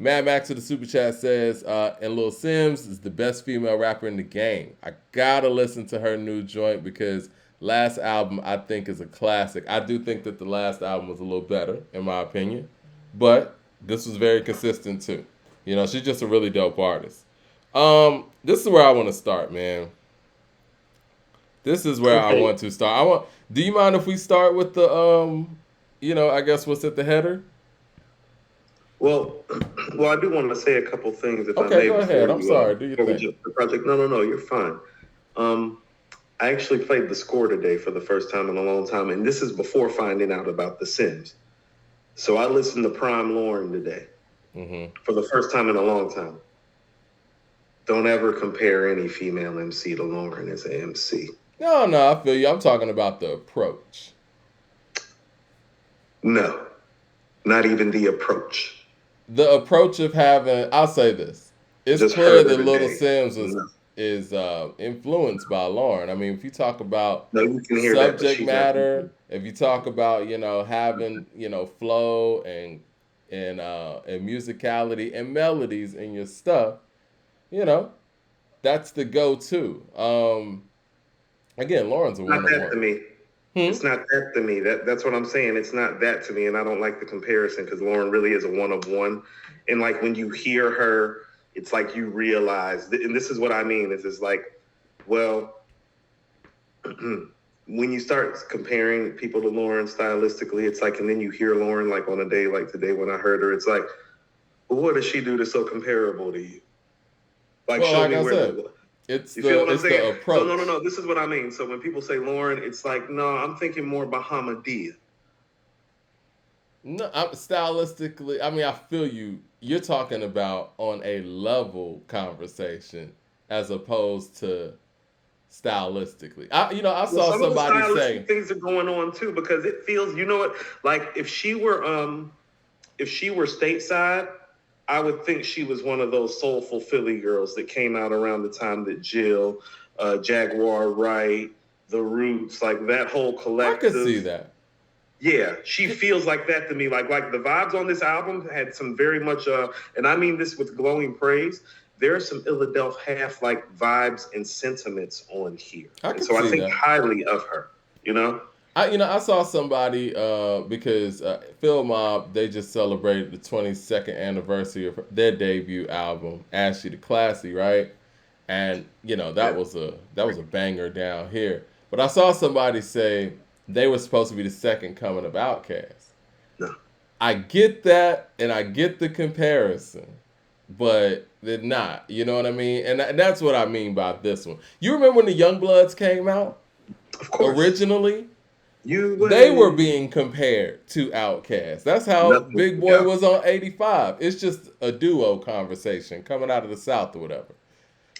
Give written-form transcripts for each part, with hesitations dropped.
Mad Max to the super chat says, and Lil Sims is the best female rapper in the game. I gotta listen to her new joint because last album I think is a classic. I do think that the last album was a little better in my opinion, but this was very consistent too. You know, she's just a really dope artist. This is where I want to start, man. This is where I Okay. want to start. I want. Do you mind if we start with the I guess what's at the header? Well, well, I do want to say a couple things, if I Okay, may, go ahead. before I'm you sorry. Do your before we thing. jump to the project. No, no, no, you're fine. Um, I actually played the score today for the first time in a long time, and this is before finding out about The Sims. So I listened to Prime Lauren today Mm-hmm. for the first time in a long time. Don't ever compare any female MC to Lauren as an MC. No, no, I feel you. I'm talking about the approach. No, not even the approach. The approach of having. I'll say this. It's Just clear heard her that Little today. Sims No, is influenced by Lauren. I mean, if you talk about no, you can hear that, but subject she's not. matter, if you talk about having flow and musicality and melodies in your stuff, you know that's the go-to. Again, Lauren's a Not one of that one. to me. Hmm. It's not that to me. That's what I'm saying. It's not that to me, and I don't like the comparison because Lauren really is a one of one. And like when you hear her, it's like you realize, and this is what I mean. Is it's like, well, when you start comparing people to Lauren stylistically, it's like, and then you hear Lauren like on a day like today when I heard her, it's like, well, what does she do that's so comparable to you? Like, Well, show like me I where said, the. it's You feel the what I'm it's the saying? So no, no, approach. no. This is what I mean. So when people say Lauren, it's like, no, I'm thinking more Bahamadia. No, stylistically. I mean, I feel you. You're talking about on a level conversation as opposed to stylistically. I Well, saw some of the somebody say, stylistic things are going on too because it feels, you know what? Like if she were stateside, I would think she was one of those soulful Philly girls that came out around the time that Jill, Jaguar Wright, The Roots, like that whole I could see collective. that. Yeah, she feels like that to me. Like the vibes on this album had some very much and I mean this with glowing praise. There are some Philadelphia half like vibes and sentiments on here. I And could so I see think that. highly of her, you know? I saw somebody because Phil Mob they just celebrated the 22nd anniversary of their debut album, Ashley the Classy, right? And Yeah. that was a banger down here. But I saw somebody say they were supposed to be the second coming of Outkast. No. I get that, and I get the comparison, but they're not. You know what I mean? And that's what I mean by this one. You remember when the Youngbloods came out Of course. originally? You They were way. being compared to Outkast. That's how Nothing. Big Boy Yeah. was on 85. It's just a duo conversation coming out of the South or whatever.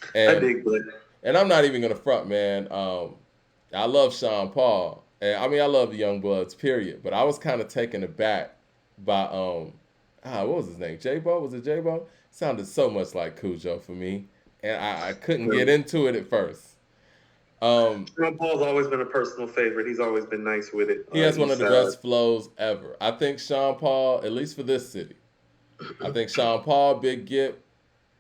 I And dig that. and I'm not even gonna front, man. I love Sean Paul, and I mean I love the Young Bloods, period. But I was kind of taken aback by what was his name? J Bo? Was it J Bo? Sounded so much like Cujo for me, and I couldn't get Well, into it at first. Um, Sean Paul's always been a personal favorite. He's always been nice with it. he has one of East the Side. best flows ever. I think Sean Paul, at least for this city, I think Sean Paul, Big Gip,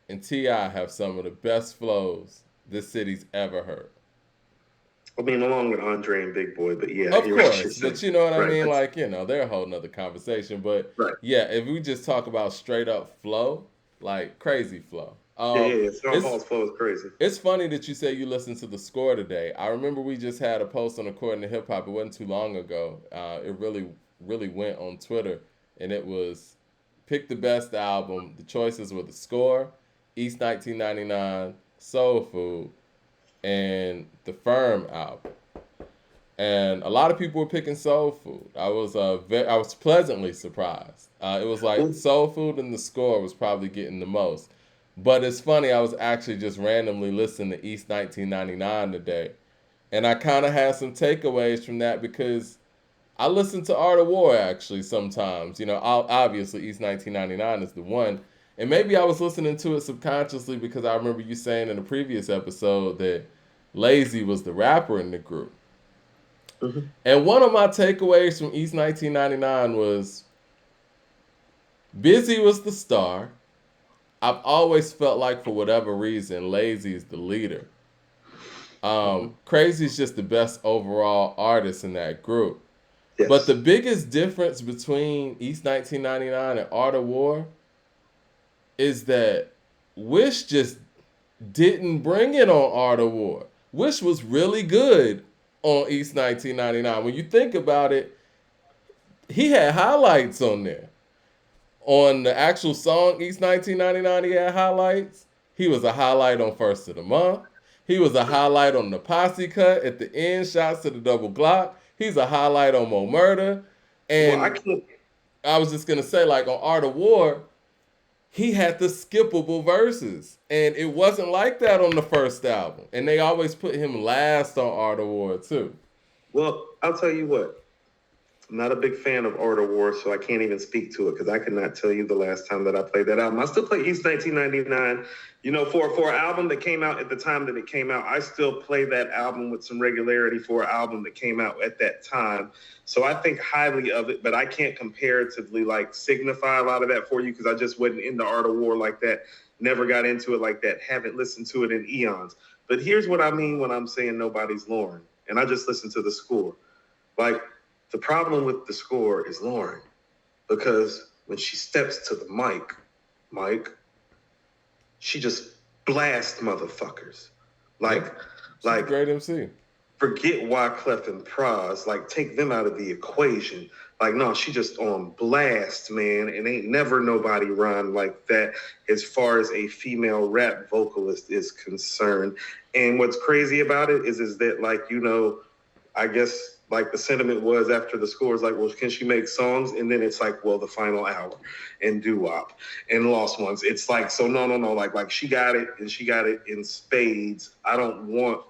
and Ti have some of the best flows this city's ever heard. I mean, along with Andre and Big Boy, but yeah, I Of hear what you're course, but saying. you know what I Right. mean? That's Like, they're a whole nother conversation. But right. yeah, if we just talk about straight up flow, like crazy flow. Yeah, yeah, yeah. Sean It's Paul's flow is crazy. it's funny that you say you listened to the score today. I remember we just had a post on According to Hip Hop. It wasn't too long ago. It really, really went on Twitter, and it was pick the best album. The choices were the score, East 1999, Soul Food, and the Firm album. And a lot of people were picking Soul Food. I was pleasantly surprised. It was like Well, Soul Food and the score was probably getting the most. But it's funny. I was actually just randomly listening to East 1999 today, and I kind of had some takeaways from that because I listen to Art of War actually sometimes. Obviously East 1999 is the one, and maybe I was listening to it subconsciously because I remember you saying in a previous episode that Lazy was the rapper in the group. mhm. And one of my takeaways from East 1999 was Busy was the star, I've always felt like for whatever reason, Lazy is the leader. Mm-hmm. Crazy's just the best overall artist in that group. But the Yes. biggest difference between East 1999 and Art of War is that Wish just didn't bring it on Art of War. Wish was really good on East 1999. When you think about it, he had highlights on there. On the actual song East 1999, he had highlights. He was a highlight on First of the Month. He was a highlight on the Posse Cut at the end, shots to the double Glock. He's a highlight on Mo Murder. Well, I And can't. I was just gonna say, like on Art of War, he had the skippable verses. And it wasn't like that on the first album. And they always put him last on Art of War too. Well, I'll tell you what. I'm not a big fan of Art of War, so I can't even speak to it because I could not tell you the last time that I played that album. I still play East 1999. You know, for an album that came out at the time that it came out, I still play that album with some regularity for an album that came out at that time. So I think highly of it, but I can't comparatively like signify a lot of that for you because I just wasn't into Art of War like that. Never got into it like that. Haven't listened to it in eons. But here's what I mean when I'm saying nobody's Lauryn, and I just listened to the score. Like, the problem with the score is Lauryn, because when she steps to the mic, she just blasts motherfuckers. Like, She's a great MC. forget Wyclef and Pras, like take them out of the equation. Like, no, she just on blast, man, and ain't never nobody rhymed like that as far as a female rap vocalist is concerned. And what's crazy about it is that, like, you know, I guess like the sentiment was after the score is like, well, can she make songs? And then it's like, well, the final hour and doo-wop and Lost Ones. It's like, so no. Like she got it and she got it in spades. I don't want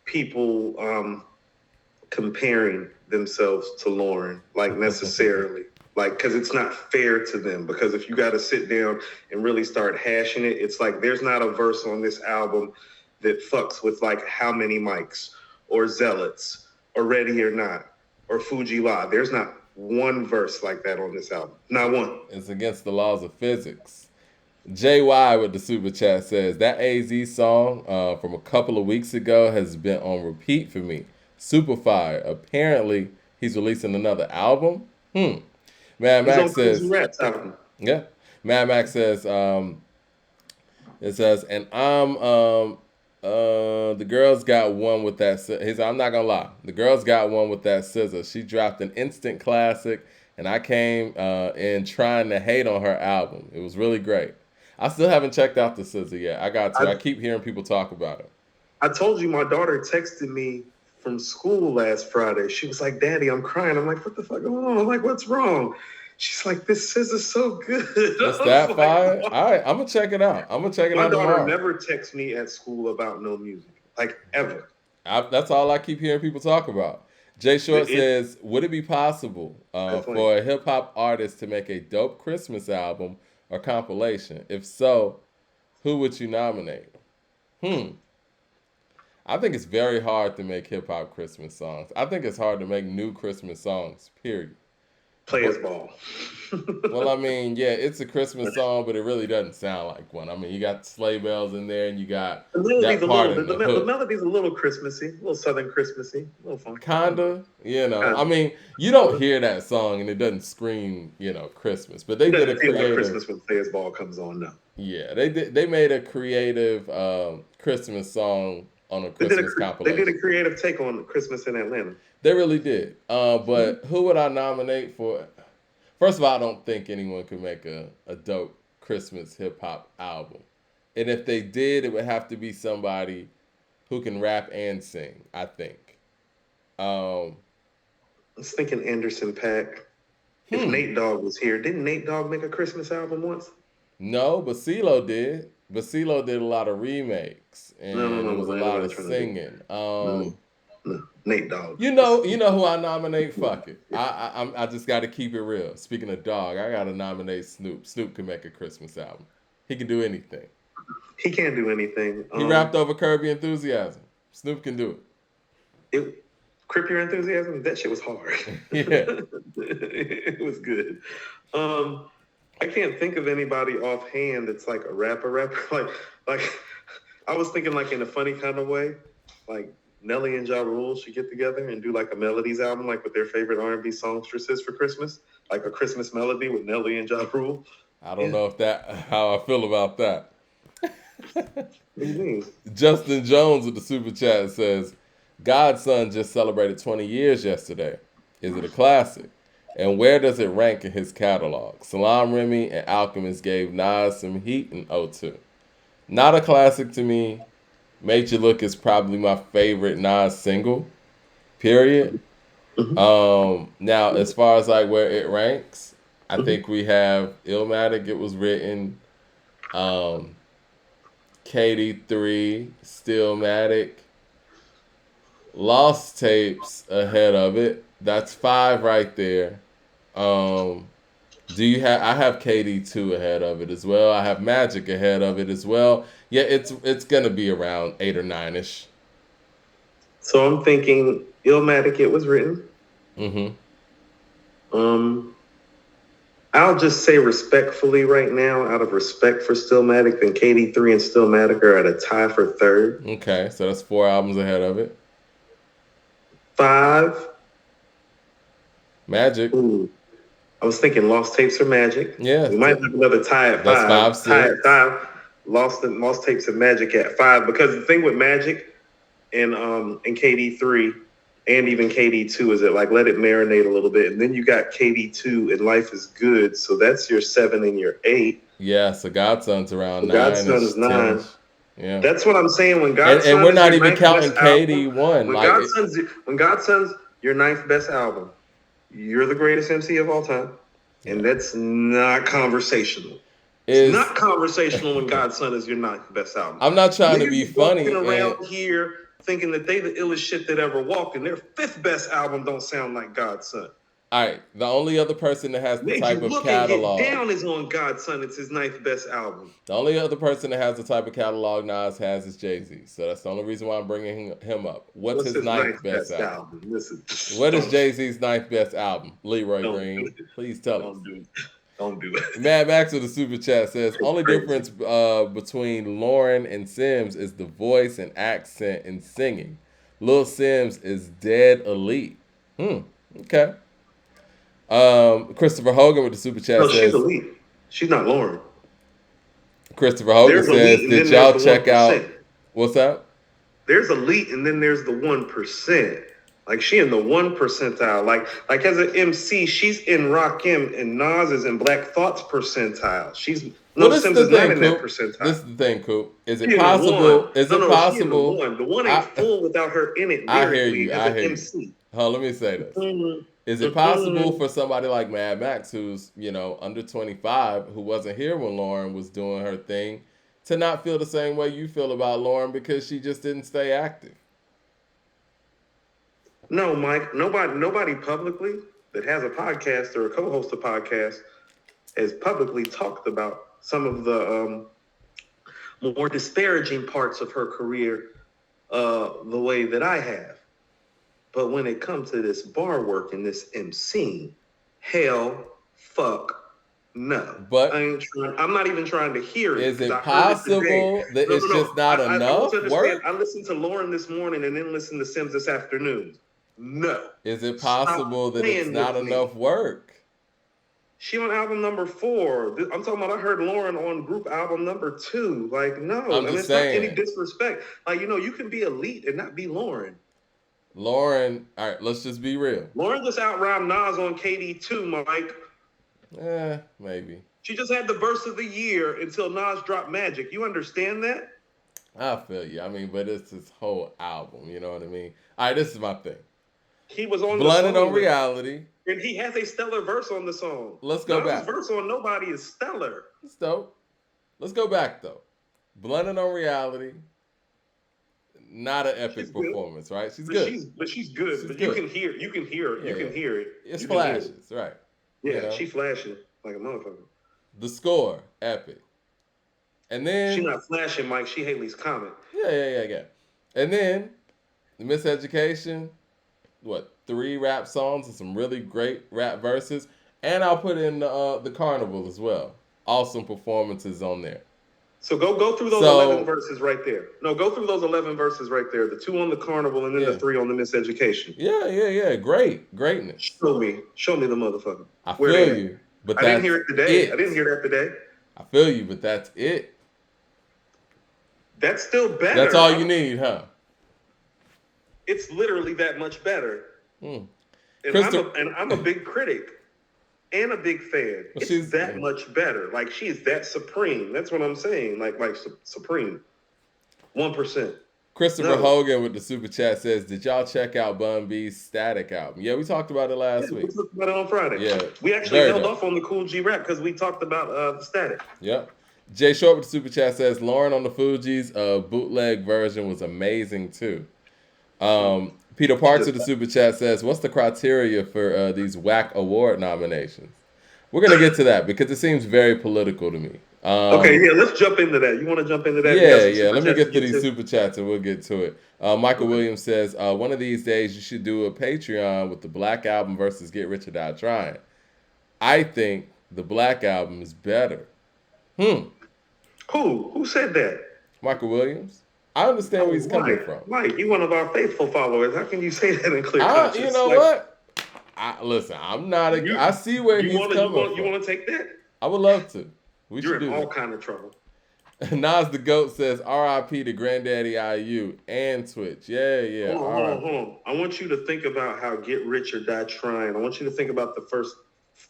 people comparing themselves to Lauryn, like necessarily. Like, because it's not fair to them. Because if you got to sit down and really start hashing it, it's like there's not a verse on this album that fucks with like How Many Mics or Zealots or Ready or Not or Fuji La. There's not one verse like that on this album. Not one. It's against the laws of physics. JY with the super chat says that AZ song from a couple of weeks ago has been on repeat for me. Super fire. Apparently, he's releasing another album. Mad Max says, Rats album. yeah. Mad Max says, it says, and the girls got one with that. He said, I'm not gonna lie. The girls got one with that scissor. She dropped an instant classic, and I came in trying to hate on her album. It was really great. I still haven't checked out the scissor yet. I got to. I keep hearing people talk about it. I told you my daughter texted me from school last Friday. She was like, "Daddy, I'm crying." I'm like, "What the fuck going on?" I'm like, "What's wrong?" She's like, "This scissor's so good." It's that fire? All right, I'm gonna check it out. My daughter tomorrow. never texts me at school about no music, like ever. That's all I keep hearing people talk about. Jay Short says, would it be possible for a hip hop artist to make a dope Christmas album or compilation? If so, who would you nominate? I think it's very hard to make hip hop Christmas songs. I think it's hard to make new Christmas songs, period. Players Ball. Well, I mean, yeah, it's a Christmas song, but it really doesn't sound like one. I mean, you got sleigh bells in there, and you got that part in the hook. The melody's a little Christmassy, a little Southern Christmassy, a little funky. Kinda, you know. Kinda. I mean, you don't hear that song, and it doesn't scream, you know, Christmas. But they did a creative like Christmas when Players Ball comes on now. Yeah, they did. They made a creative Christmas song on a Christmas compilation. They did a creative take on Christmas in Atlanta. They really did. But who would I nominate for? First of all, I don't think anyone could make a dope Christmas hip hop album. And if they did, it would have to be somebody who can rap and sing, I think. I was thinking Anderson .Paak. If Nate Dogg was here, didn't Nate Dogg make a Christmas album once? No, but CeeLo did. But CeeLo did a lot of remakes. And there was a lot of singing. No, Nate Dogg. You know who I nominate? Fuck it. I just got to keep it real. Speaking of dog, I got to nominate Snoop. Snoop can make a Christmas album. He can do anything. He can't do anything. He rapped over Curb Your Enthusiasm. Snoop can do it. Curb Your Enthusiasm? That shit was hard. Yeah. It was good. I can't think of anybody offhand that's like a rapper. Like I was thinking like in a funny kind of way, like Nelly and Ja Rule should get together and do like a melodies album, like with their favorite R&B songstresses for Christmas, like a Christmas melody with Nelly and Ja Rule. I don't Yeah. know if that how I feel about that. What do you mean? Justin Jones with the super chat says, Godson just celebrated 20 years yesterday. Is it a classic? And where does it rank in his catalog? Salam Remy and Alchemist gave Nas some heat in '02. Not a classic to me. Made You Look is probably my favorite Nas single, period. Now, as far as like where it ranks, I think we have Illmatic, it was written. Um, KD3, Stillmatic, Lost Tapes ahead of it. That's 5 right there. Um, do you have? I have KD2 ahead of it as well. I have Magic ahead of it as well. Yeah, it's gonna be around 8 or 9 ish. So I'm thinking Illmatic, it was written. Mm-hmm. Um, I'll just say respectfully right now, out of respect for Stillmatic, then KD3 and Stillmatic are at a tie for third. Okay, so that's 4 albums ahead of it. 5. Magic. Ooh. I was thinking Lost Tapes or Magic. Yeah. We might have another tie at 5. That's 5, 6. Tie at 5. Lost Tapes and Magic at 5. Because the thing with Magic and KD3 and even KD2 is that like let it marinate a little bit. And then you got KD2 and Life is Good. So that's your 7 and your 8. Yeah, so Godson's around 9. Godson's 9. 10-ish. Yeah. That's what I'm saying. When Godson and we're not even ninth counting best album, KD1. when Godson's your 9th best album, you're the greatest MC of all time. And that's not conversational. It's not conversational when Godson is your 9th best album. I'm not trying to be funny. Around here thinking that they the illest shit that ever walked, and their 5th best album don't sound like Godson. All right, the only other person that has the Made type You of Look catalog. And Get Down is on Godson. It's his 9th best album. The only other person that has the type of catalog Nas has is Jay-Z. So that's the only reason why I'm bringing him up. What's his 9th best album? Listen, what is Jay-Z's 9th best album? Leroy Green, please tell us. Don't do it. Mad Max with the super chat says, only difference between Lauryn and Sims is the voice and accent and singing. Lil Sims is dead elite. Okay. Christopher Hogan with the super chat says, she's elite. She's not Lauryn. Christopher Hogan says, did y'all check out, what's that? There's elite and then there's the 1%. Like she in the 1 percentile. Like as an MC, she's in Rakim and Nas is in Black Thought's percentile. She's Sims is not in that percentile. This is the thing, Coop. Is it possible? Is it possible? The one ain't full without her in it. I hear you. I hear MC. you. Let me say this. Is it possible for somebody like Mad Max, who's under 25, who wasn't here when Lauryn was doing her thing, to not feel the same way you feel about Lauryn because she just didn't stay active? No, Mike. Nobody publicly that has a podcast or a co-host a podcast has publicly talked about some of the more disparaging parts of her career the way that I have. But when it comes to this bar work and this MC, hell, fuck, no. But I'm not even trying to hear it. Is it possible that it's just not enough work? I listened to Lauryn this morning and then listened to Sims this afternoon. No. Is it possible that it's not enough work? She on album number 4. I'm talking about I heard Lauryn on group album number 2. Like, no. It's not any disrespect. Like, you can be elite and not be Lauryn. Lauryn, all right, let's just be real. Lauryn just out-rhymed Nas on KD2, Mike. Maybe. She just had the verse of the year until Nas dropped Magic. You understand that? I feel you. I mean, but it's his whole album. You know what I mean? All right, this is my thing. He was on Blunted on Reality. And he has a stellar verse on the song. Let's go back. His verse on Nobody is stellar. It's dope. Let's go back, though. Blunted on Reality. Not an epic performance, right? She's good. She's good. But you can hear it. You can hear it. It's flashes, right? Yeah, she flashing like a motherfucker. The score, epic. And then she not flashing, Mike. She Haley's Comet. Yeah. And then the Miseducation, 3 rap songs and some really great rap verses. And I'll put in the Carnival as well. Awesome performances on there. So go through those 11 verses right there. No, go through those 11 verses right there. The 2 on the Carnival and then the 3 on the Miseducation. Yeah. Greatness. Show me the motherfucker. I feel you, but I didn't hear it today. I didn't hear that today. I feel you, but that's it. That's still better. That's all you need, huh? It's literally that much better. Mm. And I'm a big critic and a big fan. Well, it's that much better. Like, she's that supreme. That's what I'm saying. Like supreme. 1%. Christopher Hogan with the super chat says, "Did y'all check out Bun B's Static album?" Yeah, we talked about it last week. We talked about it on Friday. Yeah, we actually held off on the Cool G rap because we talked about the Static. Yep. Jay Short with the super chat says, "Lauryn on the Fugees bootleg version was amazing too." Peter Parks with the super chat says, "What's the criteria for these WAC award nominations?" We're gonna get to that because it seems very political to me. Okay, yeah, let's jump into that. You want to jump into that? Yeah. Let me get to these super chats and we'll get to it. Michael Williams says, "One of these days you should do a Patreon with the Black Album versus Get Rich or Die Trying. I think the Black Album is better." Who said that? Michael Williams. I understand where he's coming from. Mike, you one of our faithful followers. How can you say that in clear conscience? You know what? Listen, I'm not. I see where he's coming from. You want to take that? I would love to. You're in all kind of trouble. Nas the GOAT says, "R.I.P. to Granddaddy IU and Twitch." Yeah. Hold on. I want you to think about how Get Rich or Die Trying. I want you to think about the first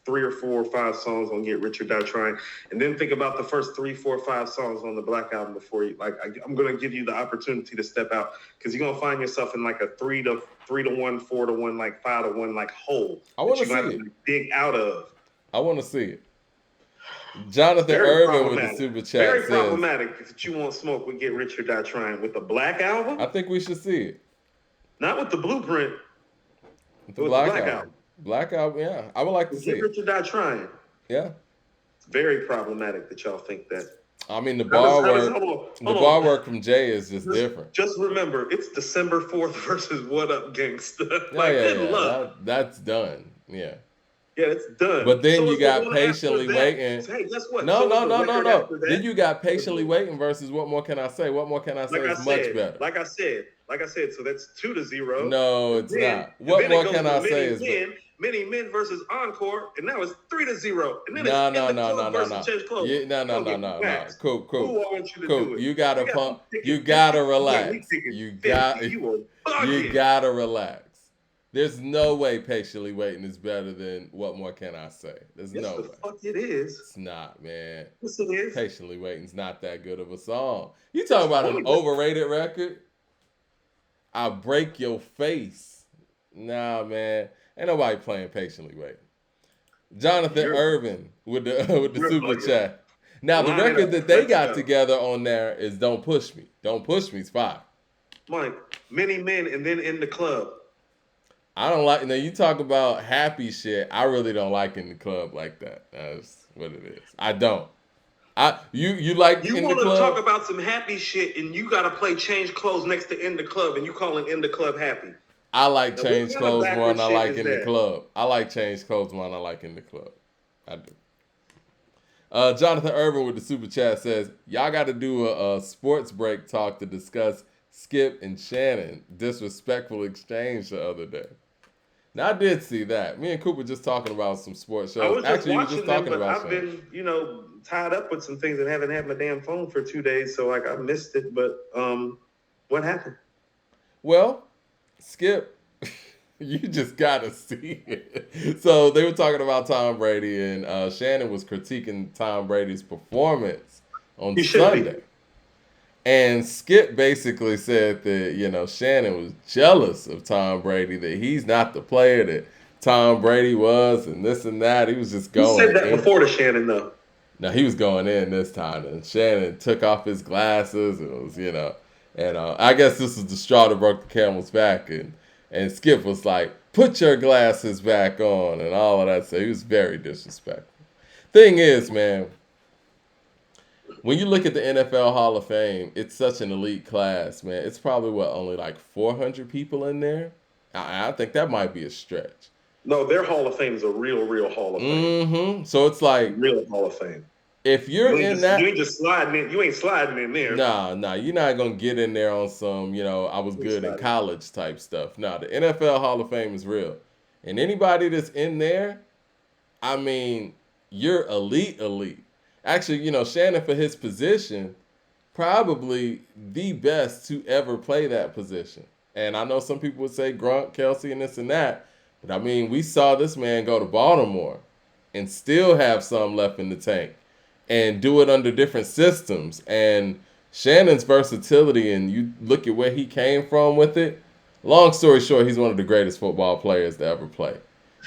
3 or 4 or 5 songs on Get Rich or Die Trying, and then think about the first 3, 4, 5 songs on the Black Album before you. Like, I'm gonna give you the opportunity to step out because you're gonna find yourself in like a 3 to 1, 4 to 1, like 5 to 1, like hole. I want to see it. Dig out of. I want to see it. Jonathan Irvin with the super chat very problematic that you won't smoke with Get Rich or Die Trying with the Black Album. I think we should see it. Not with the Blueprint. With the Black Album. Black Album, yeah. I would like to see it. Get Rich or Die Trying. Yeah. It's very problematic that y'all think that. I mean, the bar work from Jay is just different. Just remember, it's December 4th versus What Up Gangsta. That's done. Yeah. Yeah, it's done. But then you got Patiently Waiting. Hey, guess what? No. Then you got Patiently Waiting versus What More Can I Say? What More Can I Say is much better. Like I said, so that's 2-0. No, it's not. What More Can I Say is better. Many Men versus Encore, and now it's 3-0. And then no. Coop, you gotta relax. You gotta relax. There's no way Patiently Waiting is better than What More Can I Say? There's no way. Fuck it is. It's not, man. Yes, it is. Patiently Waiting's not that good of a song. You talk about an overrated record? I'll break your face. Nah, man. Ain't nobody playing Patiently Waiting. Jonathan Irvin with the super chat. Now, the record that they got together on there is Don't Push Me. Don't Push Me's fire. Mike, Many Men and then In the Club. I don't like. Now you talk about happy shit. I really don't like In the Club like that. That's what it is. I don't. You like you want to talk about some happy shit and you got to play Change Clothes next to In the Club and you calling In the Club happy. I like Change Clothes more than I like In the Club. I like Change Clothes more than I like In the Club. I do. Jonathan Irvin with the super chat says, "Y'all got to do a sports break talk to discuss Skip and Shannon disrespectful exchange the other day." Now, I did see that. Me and Coop were just talking about some sports shows. Actually, we were just talking about I've been, tied up with some things and haven't had my damn phone for 2 days, so I missed it. But what happened? Well, Skip, you just gotta see it. So they were talking about Tom Brady, and Shannon was critiquing Tom Brady's performance on Sunday. And Skip basically said that, Shannon was jealous of Tom Brady, that he's not the player that Tom Brady was, and this and that. He was just going. He said that before to Shannon, though. Now, he was going in this time, and Shannon took off his glasses. It was, and I guess this was the straw that broke the camel's back. And Skip was like, "Put your glasses back on," and all of that. So he was very disrespectful. Thing is, man, when you look at the NFL Hall of Fame, it's such an elite class, man. It's probably, only like 400 people in there? I think that might be a stretch. No, their Hall of Fame is a real Hall of Fame. Mm-hmm. So it's like Real Hall of Fame. if you're in that, you ain't just sliding in. You ain't sliding in there. nah, you're not gonna get in there on some, I was good in college type stuff. Nah, the NFL Hall of Fame is real, and anybody that's in there, I mean, you're elite. Actually, Shannon for his position, probably the best to ever play that position. And I know some people would say Grunt, Kelsey, and this and that, but I mean, we saw this man go to Baltimore and still have some left in the tank and do it under different systems. And Shannon's versatility, and you look at where he came from with it. Long story short, he's one of the greatest football players to ever play.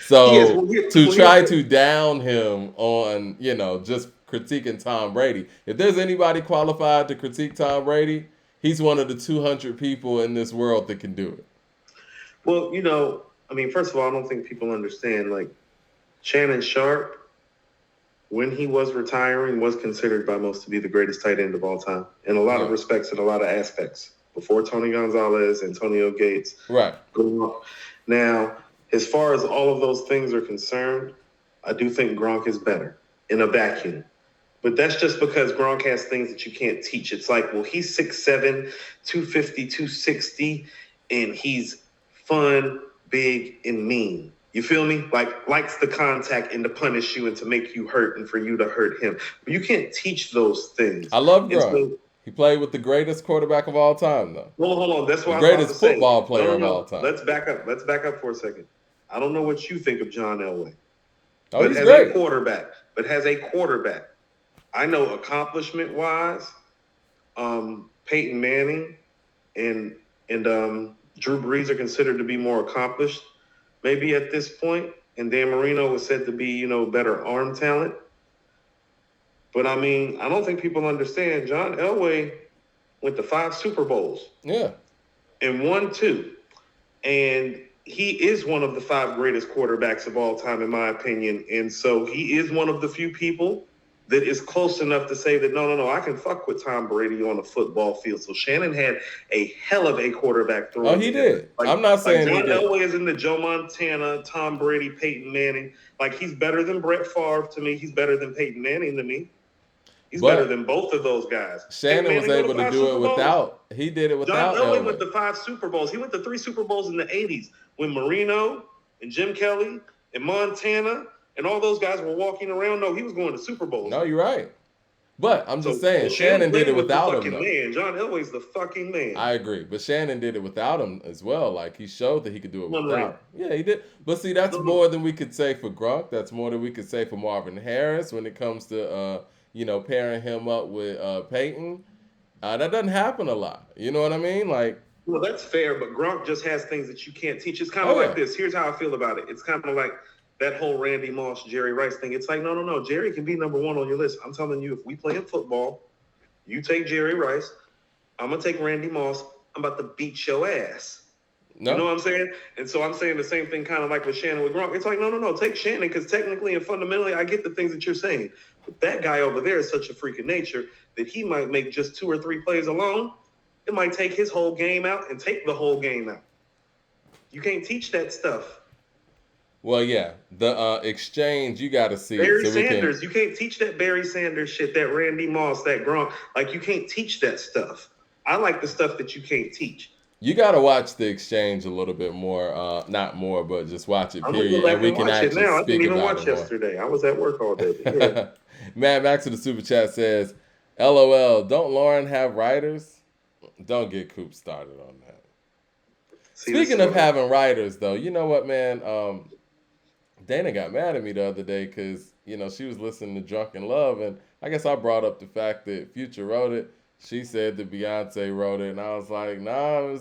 So to try to down him on, just critiquing Tom Brady, if there's anybody qualified to critique Tom Brady, he's one of the 200 people in this world that can do it. Well, I mean, first of all, I don't think people understand, like, Shannon Sharp, when he was retiring, was considered by most to be the greatest tight end of all time in a lot of respects and a lot of aspects. Before Tony Gonzalez, Antonio Gates. Right. Now, as far as all of those things are concerned, I do think Gronk is better in a vacuum. But that's just because Gronk has things that you can't teach. It's like, well, he's 6'7", 250, 260, and he's fun, big, and mean. You feel me? Like, likes the contact and to punish you and to make you hurt and for you to hurt him. But you can't teach those things. I love Gronk. He played with the greatest quarterback of all time, though. Well, hold on. That's why the greatest football player of all time. Let's back up. Let's back up for a second. I don't know what you think of John Elway. Oh, he's great. But has a quarterback. I know accomplishment-wise, Peyton Manning and Drew Brees are considered to be more accomplished, maybe at this point. And Dan Marino was said to be, better arm talent. But, I mean, I don't think people understand. John Elway went to 5 Super Bowls. Yeah. And won 2. And he is one of the 5 greatest quarterbacks of all time, in my opinion. And so he is one of the few people that is close enough to say that, no, I can fuck with Tom Brady on a football field. So Shannon had a hell of a quarterback throwing. Oh, he did. I'm not saying John Elway is in the Joe Montana, Tom Brady, Peyton Manning. Like, he's better than Brett Favre to me. He's better than Peyton Manning to me. He's better than both of those guys. Shannon was able to do it without. He did it without. John Elway went to 5 Super Bowls. He went to 3 Super Bowls in the 80s when Marino and Jim Kelly and Montana and all those guys were walking around. No, he was going to Super Bowls. No, you're right. But I'm just saying, Shannon did it without him. Man. John Elway's the fucking man. I agree. But Shannon did it without him as well. Like, he showed that he could do it without him. Yeah, he did. But see, that's more than we could say for Gronk. That's more than we could say for Marvin Harris when it comes to, pairing him up with Peyton. That doesn't happen a lot. You know what I mean? Like, well, that's fair, but Gronk just has things that you can't teach. It's kind of like this. Here's how I feel about it. It's kind of like that whole Randy Moss, Jerry Rice thing. It's like, no. Jerry can be number 1 on your list. I'm telling you, if we play in football, you take Jerry Rice, I'm going to take Randy Moss. I'm about to beat your ass. No. You know what I'm saying? And so I'm saying the same thing kind of like with Shannon with Gronk. It's like, no. Take Shannon because technically and fundamentally, I get the things that you're saying. But that guy over there is such a freak of nature that he might make just 2 or 3 plays alone. It might take his whole game out and take the whole game out. You can't teach that stuff. Well, yeah, the exchange, you got to see. Barry Sanders, you can't teach that Barry Sanders shit, that Randy Moss, that Gronk. Like, you can't teach that stuff. I like the stuff that you can't teach. You got to watch the exchange a little bit more. Not more, but just watch it, period. And we can actually now. I didn't even watch yesterday. I was at work all day. Yeah. Matt Max of the Super Chat says, LOL, don't Lauryn have writers? Don't get Coop started on that. Speaking of having writers, though, you know what, man? Dana got mad at me the other day because, she was listening to Drunken Love, and I guess I brought up the fact that Future wrote it. She said that Beyonce wrote it, and I was like, nah,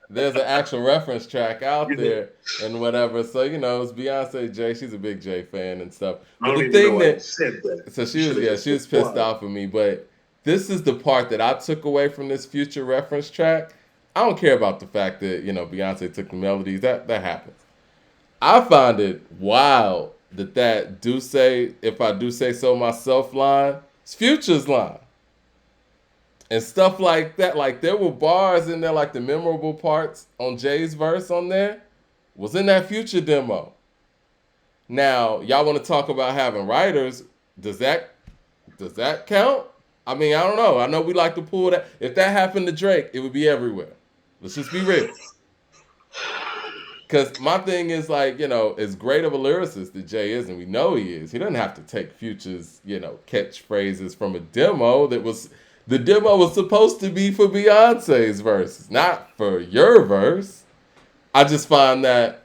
there's an actual reference track out there and whatever. So, it's Beyonce Jay. She's a big Jay fan and stuff. But the thing that so she was pissed off at me, but this is the part that I took away from this Future reference track. I don't care about the fact that, Beyonce took the melodies. That happens. I find it wild that do say, if I do say so myself line, it's Future's line. And stuff like that. Like, there were bars in there, like the memorable parts on Jay's verse on there. was in that Future demo. Now, y'all want to talk about having writers? Does that count? I mean, I don't know. I know we like to pull that. If that happened to Drake, it would be everywhere. Let's just be real. Because my thing is like, as great of a lyricist that Jay is, and we know he is, he doesn't have to take Future's, catchphrases from a demo the demo was supposed to be for Beyonce's verse, not for your verse. I just find that,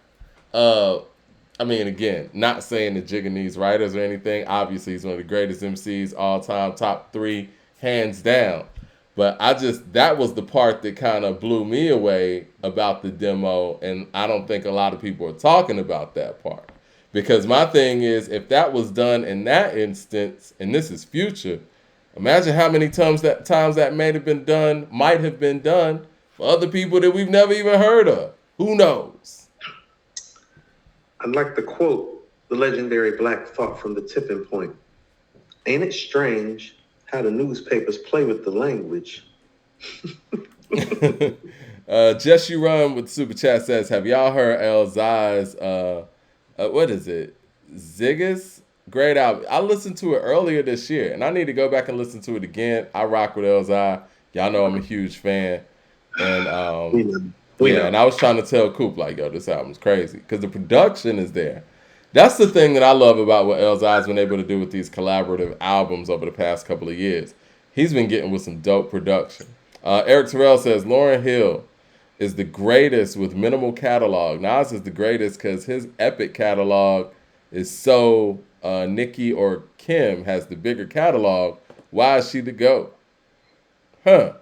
again, not saying that Jigga needs writers or anything. Obviously, he's one of the greatest MCs all time, top 3, hands down. But that was the part that kind of blew me away about the demo, and I don't think a lot of people are talking about that part. Because my thing is, if that was done in that instance, and this is Future, imagine how many times that might have been done for other people that we've never even heard of. Who knows? I'd like to quote the legendary Black thought from The Tipping Point. Ain't it strange how the newspapers play with the language? Just You Run with Super Chat says, have y'all heard Elzai's, what is it? Ziggas? Great album. I listened to it earlier this year, and I need to go back and listen to it again. I rock with Elzai. Y'all know I'm a huge fan. And and I was trying to tell Coop, like, yo, this album's crazy. Because the production is there. That's the thing that I love about what Elzai's been able to do with these collaborative albums over the past couple of years. He's been getting with some dope production. Eric Terrell says, Lauryn Hill is the greatest with minimal catalog. Nas is the greatest because his epic catalog is so Nicki or Kim has the bigger catalog. Why is she the GOAT? Huh.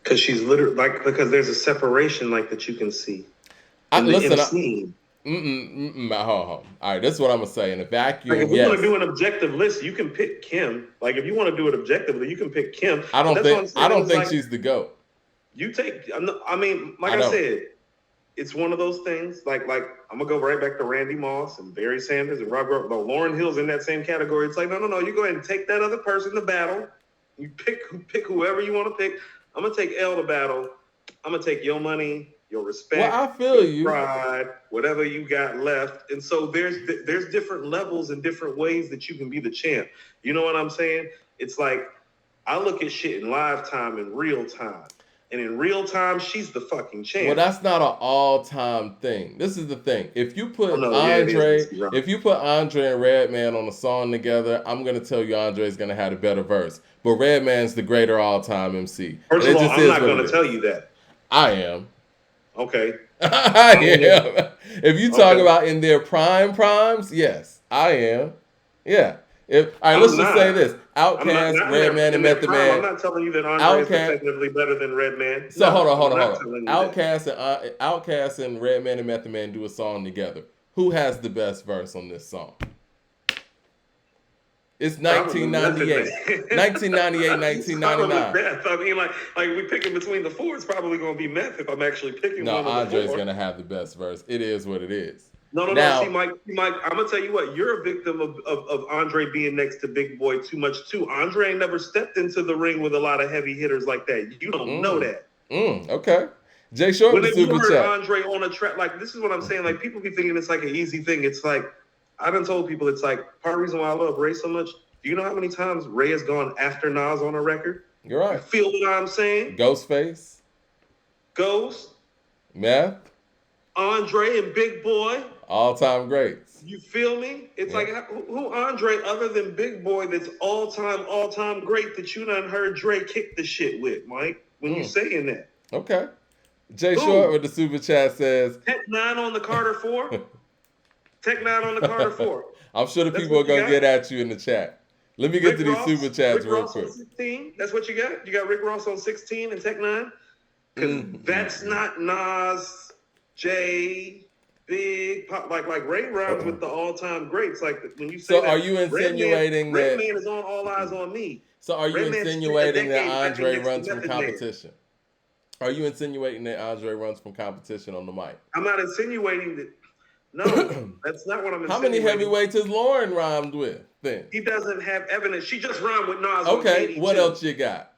Because she's literally, because there's a separation, that you can see. Hold on. All right, this is what I'm going to say. In a vacuum, if you want to do an objective list, you can pick Kim. If you want to do it objectively, you can pick Kim. I don't think she's the GOAT. You take, I said, it's one of those things. I'm going to go right back to Randy Moss and Barry Sanders and Robert. But Lauryn Hill's in that same category. It's like, no. You go ahead and take that other person to battle. You pick whoever you want to pick. I'm going to take L to battle. I'm going to take your money, your respect, I feel your pride, whatever you got left. And so there's different levels and different ways that you can be the champ. You know what I'm saying? It's like, I look at shit in live time, in real time. And in real time, she's the fucking champ. Well, that's not an all-time thing. This is the thing. If you put Andre and Redman on a song together, I'm gonna tell you Andre's gonna have a better verse. But Redman's the greater all-time MC. First of all, I'm not gonna tell you that. I am. Okay. I am. If you talk about in their primes, yes, I am. Yeah. Let's just say this: Outkast, Redman, and Method Man. I'm not telling you that Andre is effectively better than Redman. So hold on. Outkast and Redman and Method Man do a song together. Who has the best verse on this song? It's 1998. 1999. We picking between the four. It's probably going to be Meth if I'm actually picking one of the four. Andre's going to have the best verse. It is what it is. No. See, Mike, I'm going to tell you what. You're a victim of Andre being next to Big Boy too much, too. Andre ain't never stepped into the ring with a lot of heavy hitters like that. You don't know that. Okay. Jay Short with Super Chat. Andre on a track, this is what I'm saying. People be thinking it's an easy thing. It's like, I've been told people it's part of the reason why I love Ray so much. Do you know how many times Ray has gone after Nas on a record? You're right. You feel what I'm saying? Ghostface. Ghost. Meth. Andre and Big Boy. All-time greats. You feel me? It's who Andre other than Big Boy that's all-time great that you done heard Dre kick the shit with, Mike, when you saying that. Okay. Jay Short with the Super Chat says... Tech 9 on the Carter 4. Tech 9 on the Carter 4. I'm sure the people are going to get at you in the chat. Let me get to these Super Chats real quick. 16. That's what you got? You got Rick Ross on 16 and Tech 9? Because that's not Nas, Jay, Big, Pop. Like Ray rhymes with the all-time greats. When you say so are you insinuating that... Redman is on All Eyes on Me. So are you insinuating that Andre runs from competition? Are you insinuating that Andre runs from competition on the mic? I'm not insinuating that. No, that's not what I'm insinuating. How many heavyweights has Lauryn rhymed with then? He doesn't have evidence. She just rhymed with Nas. Okay, what else you got?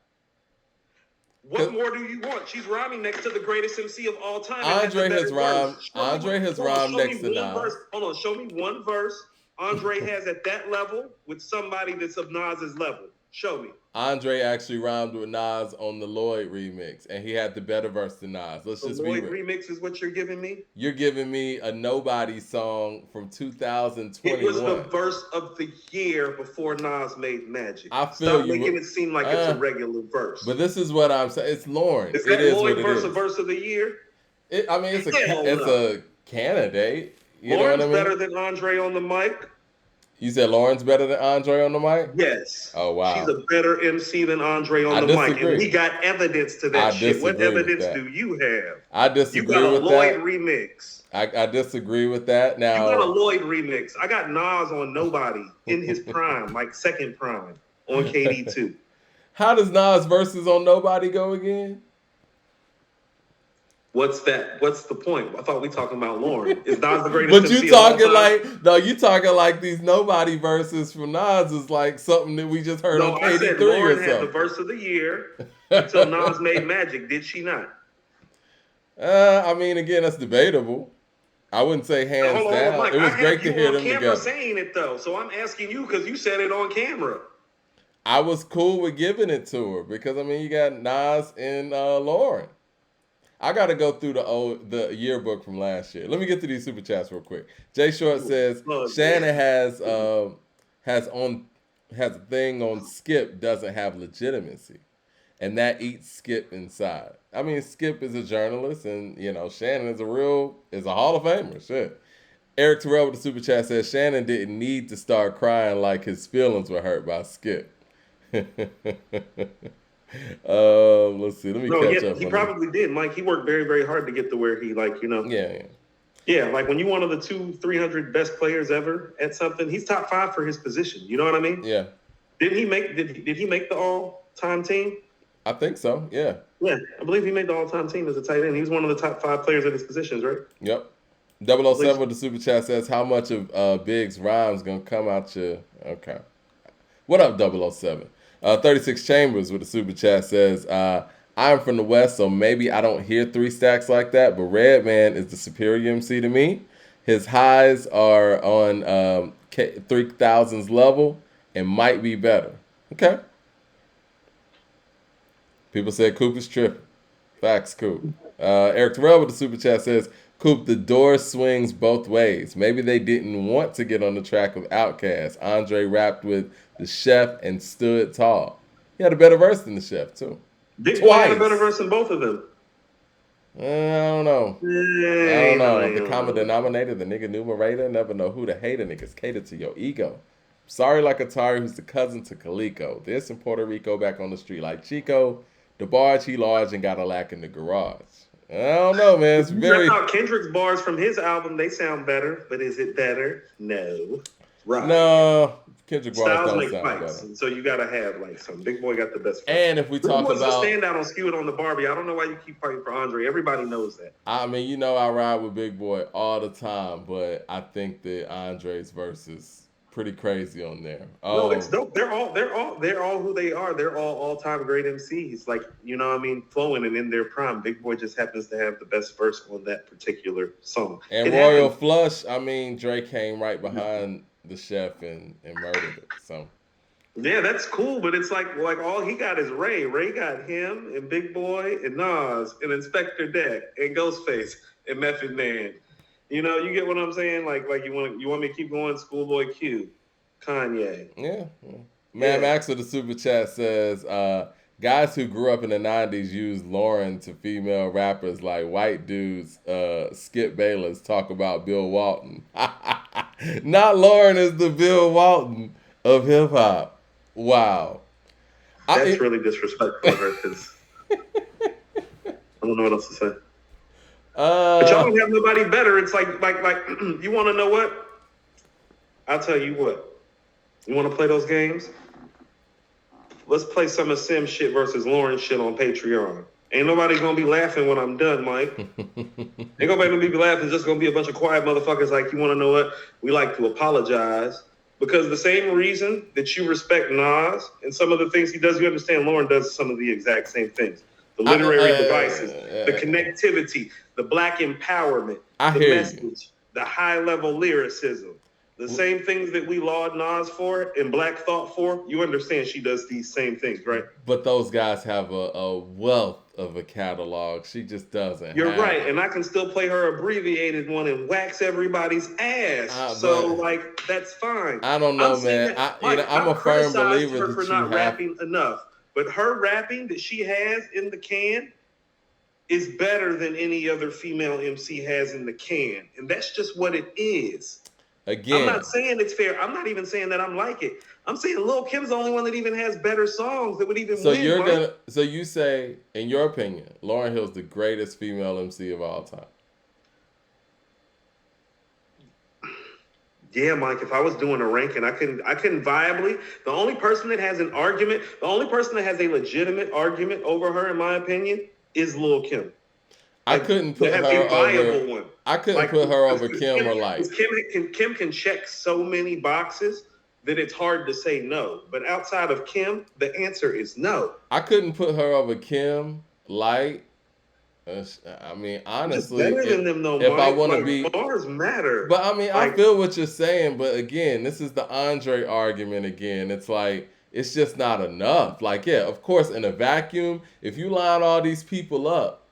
What more do you want? She's rhyming next to the greatest MC of all time. Andre has rhymed. Andre has rhymed next to Nas. Hold on, show me one verse Andre has at that level with somebody that's of Nas's level. Show me. Andre actually rhymed with Nas on the Lloyd remix, and he had the better verse than Nas. Let's just be real. The Lloyd remix is what you're giving me? You're giving me a Nobody song from 2021. It was the verse of the year before Nas made Magic. I feel Stop making it seem like it's a regular verse. But this is what I'm saying. It's Lauryn. Is that Lloyd verse a verse of the year? It's a candidate. You Lauryn's know what I mean? better than Andre on the mic. You said Lauryn's better than Andre on the mic? Yes. Oh, wow. She's a better MC than Andre on the mic. And we got evidence to that shit. What evidence do you have? I disagree with that. You got a Lloyd remix. I disagree with that. Now, you got a Lloyd remix. I got Nas on Nobody in his prime, like second prime on KD2. How does Nas versus on Nobody go again? What's that? What's the point? I thought we talking about Lauryn. Is Nas the greatest? But you talking you talking like these Nobody verses from Nas is like something that we just heard on KD3 I said or Lauryn something. had the verse of the year until Nas made Magic. Did she not? I mean, again, that's debatable. I wouldn't say hands down. Mike, it was great to hear them together. Saying it though, so I'm asking you because you said it on camera. I was cool with giving it to her because I mean, you got Nas and Lauryn. I got to go through the yearbook from last year. Let me get to these super chats real quick. Jay Short says Shannon has a thing on Skip doesn't have legitimacy, and that eats Skip inside. I mean, Skip is a journalist, and you know Shannon is a Hall of Famer. Shit. Eric Terrell with the super chat says Shannon didn't need to start crying like his feelings were hurt by Skip. Let's see. Let me catch up. He probably did, Mike. He worked very, very hard to get to where he, Yeah, like when you're one of the 200-300 best players ever at something, he's top 5 for his position. You know what I mean? Yeah. Did he make the all-time team? I think so. Yeah. Yeah, I believe he made the all-time team as a tight end. He was one of the top 5 players at his positions, right? Yep. 007 with the super chat says, how much of Big's rhymes gonna come out your... Okay. What up, 007? 36 Chambers with the super chat says, I'm from the West, so maybe I don't hear 3 stacks like that, but Redman is the superior MC to me. His highs are on 3000's level and might be better. Okay. People said Coop is tripping. Facts, Coop. Eric Terrell with the super chat says, Coop, the door swings both ways. Maybe they didn't want to get on the track with Outkast. Andre rapped with the Chef and stood tall. He had a better verse than the Chef, too. Big Boy had a better verse than both of them. I don't know. The common denominator, the nigga numerator, never know who the hater niggas cater to your ego. Sorry like Atari, who's the cousin to Calico. This in Puerto Rico back on the street like Chico. The barge he large and got a lack in the garage. I don't know, man. It's very... Kendrick's bars from his album, they sound better, but is it better? No. Right. No. Kendrick bars Styles don't make sound fights, better. so you gotta have like some. Big Boy got the best fight. And if we talk about... Who was the standout on Skew It on the Barbie? I don't know why you keep fighting for Andre. Everybody knows that. I mean, you know I ride with Big Boy all the time, but I think that Andre's verse is pretty crazy on there. No, it's dope. They're all who they are. They're all-time great MCs. Like, you know what I mean? Flowing and in their prime. Big Boy just happens to have the best verse on that particular song. And Royal Flush, I mean, Drake came right behind the Chef and murdered it. So yeah, that's cool, but it's like all he got is Ray. Ray got him and Big Boy and Nas and Inspector Deck and Ghostface and Method Man. You know, you get what I'm saying? Like you want me to keep going? Schoolboy Q, Kanye. Yeah. Mad Max with the super chat says, guys who grew up in the 90s used Lauryn to female rappers like white dudes, Skip Bayless, talk about Bill Walton. Not Lauryn is the Bill Walton of hip hop. Wow. That's really disrespectful of her because I don't know what else to say. But y'all don't have nobody better. It's like you want to know what? I'll tell you what. You want to play those games? Let's play some of Sim shit versus Lauryn shit on Patreon. Ain't nobody gonna be laughing when I'm done, Mike. Ain't nobody gonna be laughing. It's just gonna be a bunch of quiet motherfuckers like, you want to know what? We like to apologize. Because the same reason that you respect Nas and some of the things he does, you understand Lauryn does some of the exact same things. the literary devices, the connectivity, the black empowerment, the message, the high level lyricism. The same things that we laud Nas for and Black Thought for, you understand she does these same things, right? But those guys have a wealth of a catalog. She just doesn't. You're right, and I can still play her abbreviated one and wax everybody's ass. So, like, that's fine. I don't know, man. I'm a firm believer her for not rapping enough, but her rapping that she has in the can is better than any other female MC has in the can, and that's just what it is. Again, I'm not saying it's fair. I'm not even saying that I'm like it. I'm saying Lil Kim's the only one that even has better songs that would even win. So you say, in your opinion, Lauryn Hill's the greatest female MC of all time? Yeah, Mike. If I was doing a ranking, I couldn't viably. The only person that has an argument, the only person that has a legitimate argument over her, in my opinion, is Lil Kim. I couldn't put her over. I couldn't put her over Kim or Light. Kim can check so many boxes that it's hard to say no. But outside of Kim, the answer is no. I couldn't put her over Kim, Light. I mean, honestly, better than them, though, if I want to be, bars matter. But I mean, I feel what you're saying. But again, this is the Andre argument again. It's like it's just not enough. Like, yeah, of course, in a vacuum, if you line all these people up,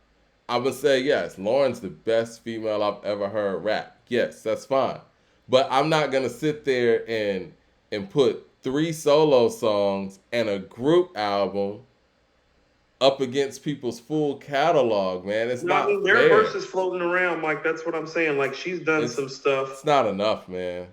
I would say, yes, Lauryn's the best female I've ever heard rap. Yes, that's fine. But I'm not going to sit there and put 3 solo songs and a group album up against people's full catalog, man. It's not fair. There are verses floating around, Mike. That's what I'm saying. Like, she's done some stuff. It's not enough, man.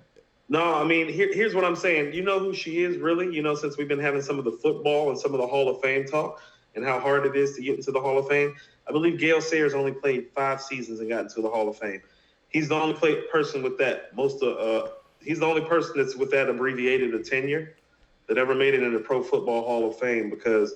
No, I mean, here's what I'm saying. You know who she is, really? You know, since we've been having some of the football and some of the Hall of Fame talk and how hard it is to get into the Hall of Fame, I believe Gale Sayers only played 5 seasons and got into the Hall of Fame. He's the only person with that. He's the only person that's with that abbreviated a tenure that ever made it in the Pro Football Hall of Fame, because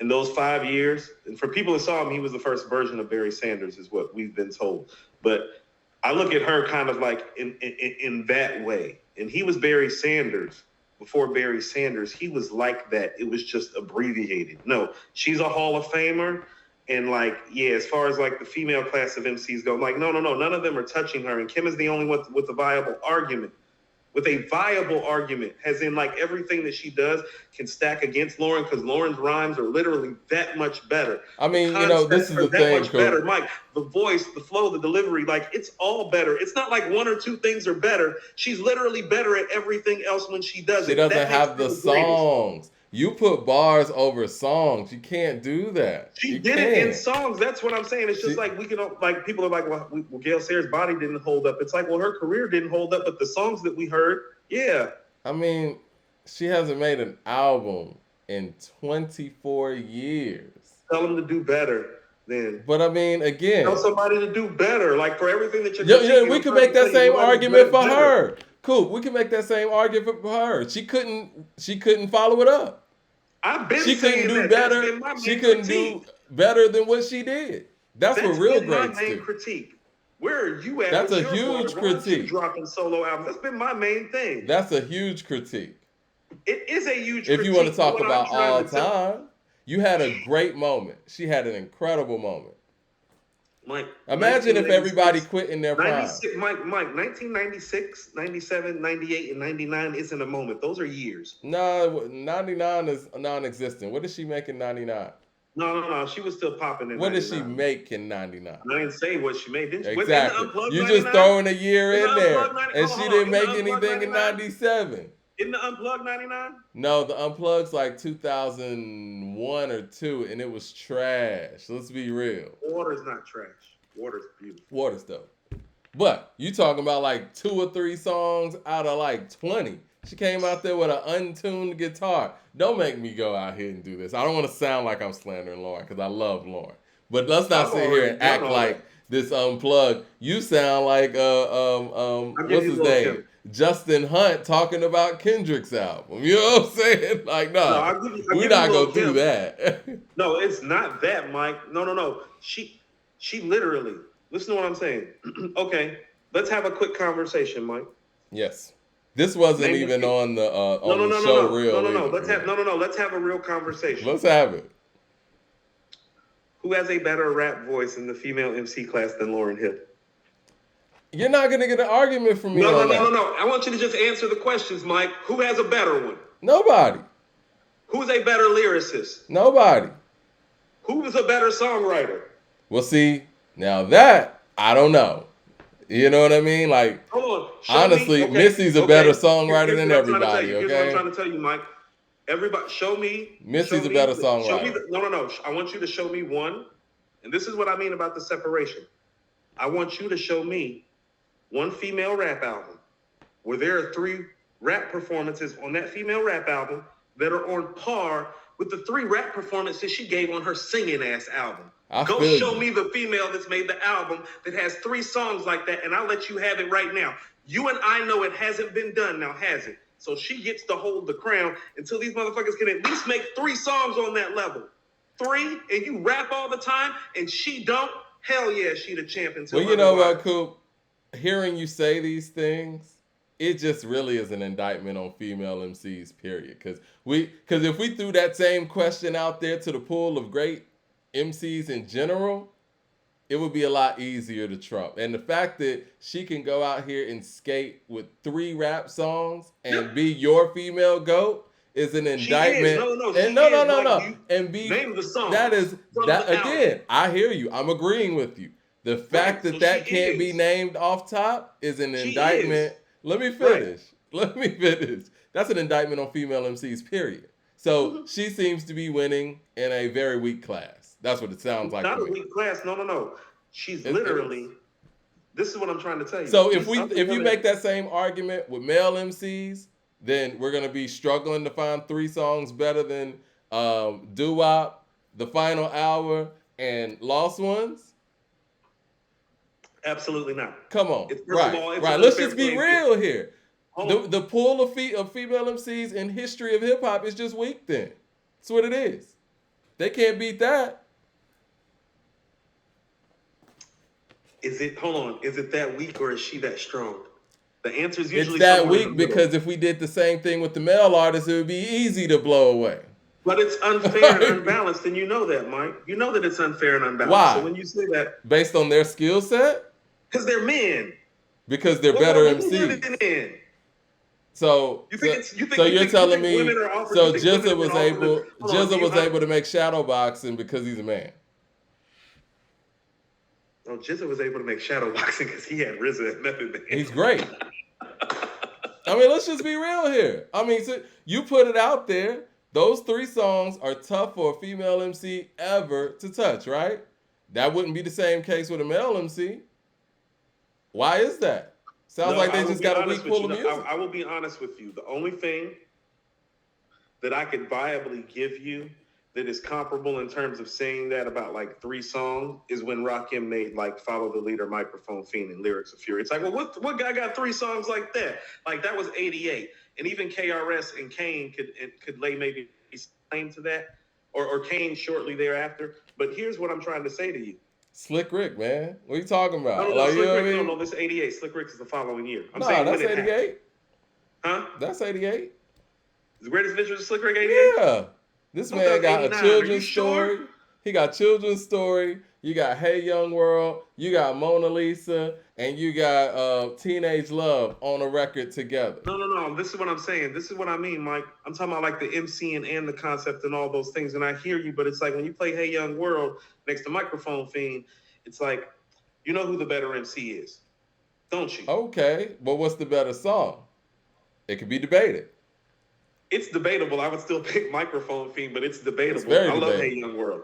in those 5 years, and for people that saw him, he was the first version of Barry Sanders, is what we've been told. But I look at her kind of like in that way. And he was Barry Sanders. Before Barry Sanders, he was like that. It was just abbreviated. No, she's a Hall of Famer. And like, yeah, as far as like the female class of MCs go, like, no, none of them are touching her. And Kim is the only one with a viable argument. With a viable argument, as in like everything that she does can stack against Lauryn, because Lauryn's rhymes are literally that much better. I mean, you know, this is the thing. Much better, Mike. The voice, the flow, the delivery, like it's all better. It's not like 1 or 2 things are better. She's literally better at everything else when she does it. She doesn't have the songs. You put bars over songs. You can't do that. She did it in songs. That's what I'm saying. It's just like we can, like, people are like, well, Gale Sayers' body didn't hold up. It's like, well, her career didn't hold up, but the songs that we heard, yeah. I mean, she hasn't made an album in 24 years. Tell them to do better then. But I mean, again, tell somebody to do better. Like, for everything that you're yeah, we could make that same argument for her. Cool, we can make that same argument for her. She couldn't follow it up. I've been she couldn't do better. She couldn't do better than what she did. That's what real greats do. Critique. Where are you at? That's a huge critique. Dropping solo albums. That's been my main thing. That's a huge critique. It is a huge critique. If you want to talk about all time, you had a great moment. She had an incredible moment. Mike, imagine if everybody quit in their prime. Mike, 1996, 97, 98, and 99 isn't a moment. Those are years. No, 99 is non-existent. What did she make in 99? No. She was still popping in 99. What did she make in 99? I didn't say what she made. Didn't she? Exactly. You just throwing a year in there. And she didn't make anything in 97. Isn't the Unplugged 99? No, the Unplugged's like 2001 or 2, and it was trash. Let's be real. Water's not trash. Water's beautiful. Water's dope. But you talking about like 2 or 3 songs out of like 20. She came out there with an untuned guitar. Don't make me go out here and do this. I don't want to sound like I'm slandering Lauryn, because I love Lauryn. But let's not sit here and act like this Unplugged. You sound like what's his name? Justin Hunt talking about Kendrick's album. You know what I'm saying? Like, no, we're not gonna do that. No, it's not that, Mike. No. She literally, listen to what I'm saying. Okay, let's have a quick conversation, Mike. Yes. This wasn't even on the show reel. No. Let's have a real conversation. Let's have it. Who has a better rap voice in the female MC class than Lauryn Hill? You're not gonna get an argument from me No, on that. no. I want you to just answer the questions, Mike. Who has a better one? Nobody. Who's a better lyricist? Nobody. Who's a better songwriter? Well, see, now that I don't know. You know what I mean? Like, Hold on. honestly, Missy's a better songwriter than everybody. Here's what I'm Okay. trying to tell you, Mike. Everybody, show me. Missy's a better songwriter. No. I want you to show me one, and this is what I mean about the separation. I want you to show me one female rap album where there are 3 rap performances on that female rap album that are on par with the 3 rap performances she gave on her singing ass album. Go show me the female that's made the album that has 3 songs like that, and I'll let you have it right now. You and I know it hasn't been done now, has it? So she gets to hold the crown until these motherfuckers can at least make 3 songs on that level. 3, and you rap all the time, and she don't. Hell yeah, she the champ. Well, you know what, Coop? Hearing you say these things, it just really is an indictment on female MCs, period. Because if we threw that same question out there to the pool of great MCs in general, it would be a lot easier to trump. And the fact that she can go out here and skate with 3 rap songs and be your female GOAT is an indictment. No. And be name the song. That is that again. I hear you. I'm agreeing with you. The fact that can't be named off top is an indictment. Let me finish. That's an indictment on female MCs, period. So she seems to be winning in a very weak class. That's what it sounds like. Not a weak class. No. She's literally. This is what I'm trying to tell you. So if you make that same argument with male MCs, then we're gonna be struggling to find 3 songs better than Doo-Wop, The Final Hour, and Lost Ones. Absolutely not. Come on. Right. Let's just be real here. The pool of female MCs in history of hip hop is just weak then. That's what it is. They can't beat that. Is it that weak or is she that strong? The answer is usually it's that weak because if we did the same thing with the male artists, it would be easy to blow away. But it's unfair and unbalanced, and you know that, Mike. You know that it's unfair and unbalanced. Why? So when you say that, based on their skill set, because they're men. Because they're better MCs. So you're telling me so Jizza was able to make shadow boxing because he's a man. No, Jizza was able to make shadow boxing because he had RZA and Method Man. He's great. I mean, let's just be real here. I mean, so you put it out there. Those 3 songs are tough for a female MC ever to touch, right? That wouldn't be the same case with a male MC. Why is that? Sounds like they just got a weak pool of music. I will be honest with you. The only thing that I could viably give you that is comparable in terms of saying that about like 3 songs is when Rakim made like Follow the Leader, Microphone Fiend, and Lyrics of Fury. It's like, well, what guy got 3 songs like that? Like that was 88. And even KRS and Kane could lay maybe claim to that, or Kane shortly thereafter. But here's what I'm trying to say to you. Slick Rick, man. What are you talking about? No, Slick Rick, no, this is 88. Slick Rick is the following year. I'm saying that's 88. Huh? That's 88. The Greatest Adventures of Slick Rick 88? Yeah. This man got a children's story. He got children's story. You got Hey Young World. You got Mona Lisa. And you got Teenage Love on a record together. No. This is what I'm saying. This is what I mean, Mike. I'm talking about like the MCing and the concept and all those things. And I hear you, but it's like when you play Hey Young World next to Microphone Fiend, it's like, you know who the better MC is, don't you? Okay. But what's the better song? It could be debated. It's debatable. I would still pick Microphone Fiend, but it's debatable. It's very debatable. Love Hey Young World.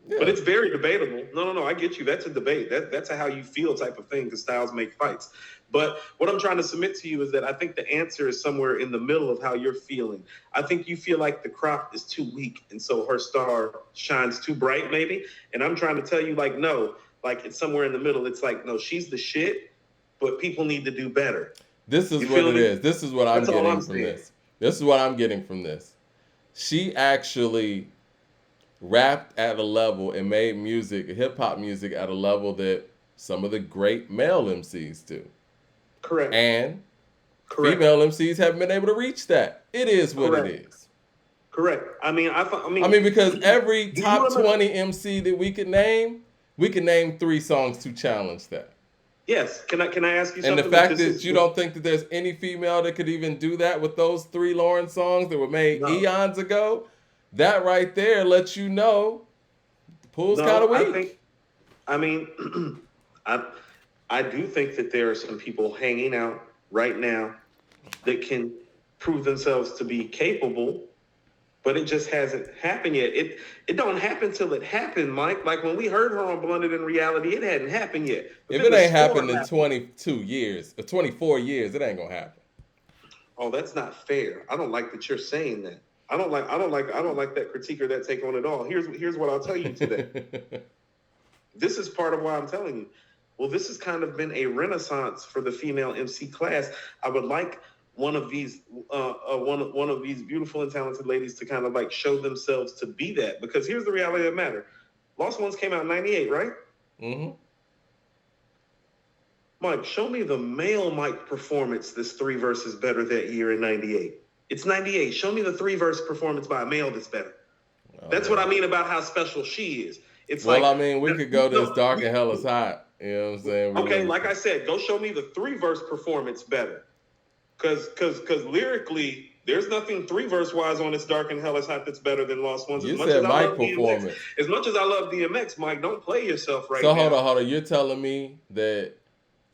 Yeah. But it's very debatable. No, I get you. That's a debate. That's a how you feel type of thing, because styles make fights. But what I'm trying to submit to you is that I think the answer is somewhere in the middle of how you're feeling. I think you feel like the crop is too weak, and so her star shines too bright, maybe. And I'm trying to tell you, like, no, like it's somewhere in the middle. It's like, no, she's the shit, but people need to do better. This is what it is. This is what I'm getting from this. This is what I'm getting from this. She actually rapped at a level and made music, hip hop music, at a level that some of the great male MCs do. Correct. And female MCs haven't been able to reach that. It is what it is. Correct. I mean, because every do you top remember? 20 MC that we could name 3 songs to challenge that. Yes. Can I ask you And the something? But fact this that is you don't think that there's any female that could even do that with those 3 Lauryn songs that were made no, eons ago, that right there lets you know the pool's kind no. of I think. weak. I mean, I I do think that there are some people hanging out right now that can prove themselves to be capable, but it just hasn't happened yet. It don't happen till it happened, Mike. Like when we heard her on Blunted in Reality, it hadn't happened yet. But If then it the ain't storm happened in happened. 22 years or 24 years, it ain't gonna happen. Oh, that's not fair. I don't like that you're saying that. I don't like that critique or that take on it all. Here's what I'll tell you today. This is part of why I'm telling you. Well, this has kind of been a renaissance for the female MC class. I would like one of these one of these beautiful and talented ladies to kind of like show themselves to be that. Because here's the reality of the matter. Lost Ones came out in 98, right? Mm-hmm. Mike, show me the male Mike performance this 3 verses better that year in 98. It's 98. Show me the 3 verse performance by a male that's better. That's what I mean about how special she is. It's well, like, I mean, we could go to It's Dark and Hell is Hot. You know what I'm saying? Okay, like I said, go show me the 3 verse performance better. Cause lyrically, there's nothing 3 verse wise on It's Dark and Hell is Hot that's better than Lost Ones. You said Mike performance. As much as I love DMX, Mike, don't play yourself right so now. So hold on. You're telling me that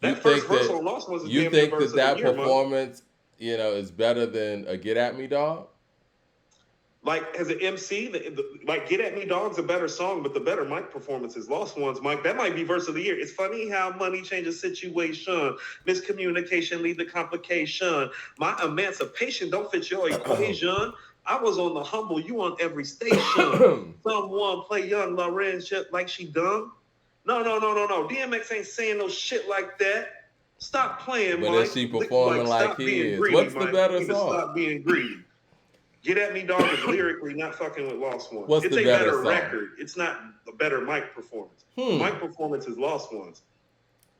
you that first think verse that on Lost Ones is you damn think verse that of the year, performance, is better than a Get At Me Dog? Like as an MC, like Get At Me Dog's a better song, but the better Mike performance is Lost Ones, Mike. That might be verse of the year. It's funny how money changes situation. Miscommunication lead to complication. My emancipation don't fit your equation. I was on the humble, you on every station. Someone play young Lauryn shit like she dumb. No. DMX ain't saying no shit like that. Stop playing, but Mike. But is she performing like he is? Greedy, what's the Mike. better song? Stop being greedy. Get At Me Dog is lyrically not fucking with Lost Ones. What's it's the a better better song? record. It's not a better Mike performance. Mike performance is Lost Ones.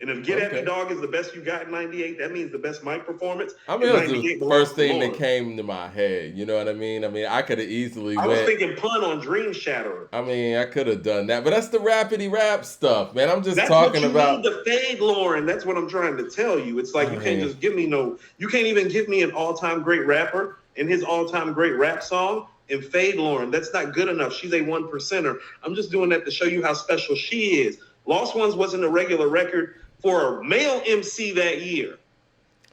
And if Get At Me Dog is the best you got in 98, that means the best Mike performance. I mean, it was the first thing that came to my head. You know what I mean? I could have easily I was thinking Pun on Dream Shatterer. I mean, I could have done that. But that's the rapidy rap stuff, man. I'm just that's talking what you about. Need to fade Lauryn. That's what I'm trying to tell you. It's like you can't just give me you can't even give me an all-time great rapper and his all-time great rap song and fade Lauryn. That's not good enough. She's a 1%er. I'm just doing that to show you how special she is. Lost Ones wasn't a regular record for a male MC that year.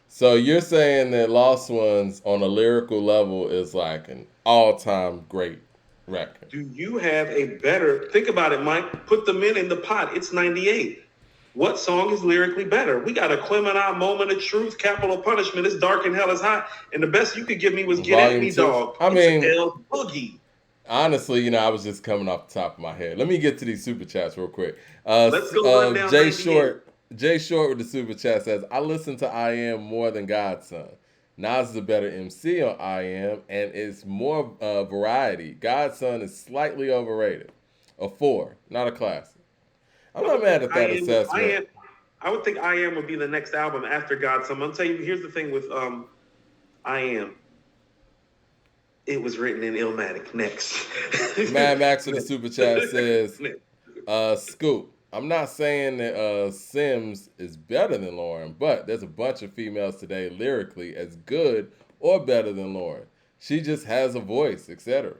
So you're saying that Lost Ones on a lyrical level is like an all-time great record. Do you have a better, think about it, Mike, put the men in the pot. It's 98. What song is lyrically better? We got a Clementine Moment of Truth, Capital Punishment, It's Dark and Hell is Hot, and the best you could give me was Get At Me Dog. I mean, Boogie. Honestly, I was just coming off the top of my head. Let me get to these super chats real quick. Let's go down Jay Short with the super chat says, I listen to I Am more than Godson. Nas is a better MC on I Am, and it's more variety. Godson is slightly overrated. A 4, not a classic. I'm not mad at that assessment. I would think I Am would be the next album after Godson. I'm going to tell you, here's the thing with I Am. It was written in Illmatic. Next. Mad Max with the super chat says, Scoop. I'm not saying that Sims is better than Lauryn, but there's a bunch of females today lyrically as good or better than Lauryn. She just has a voice, etc.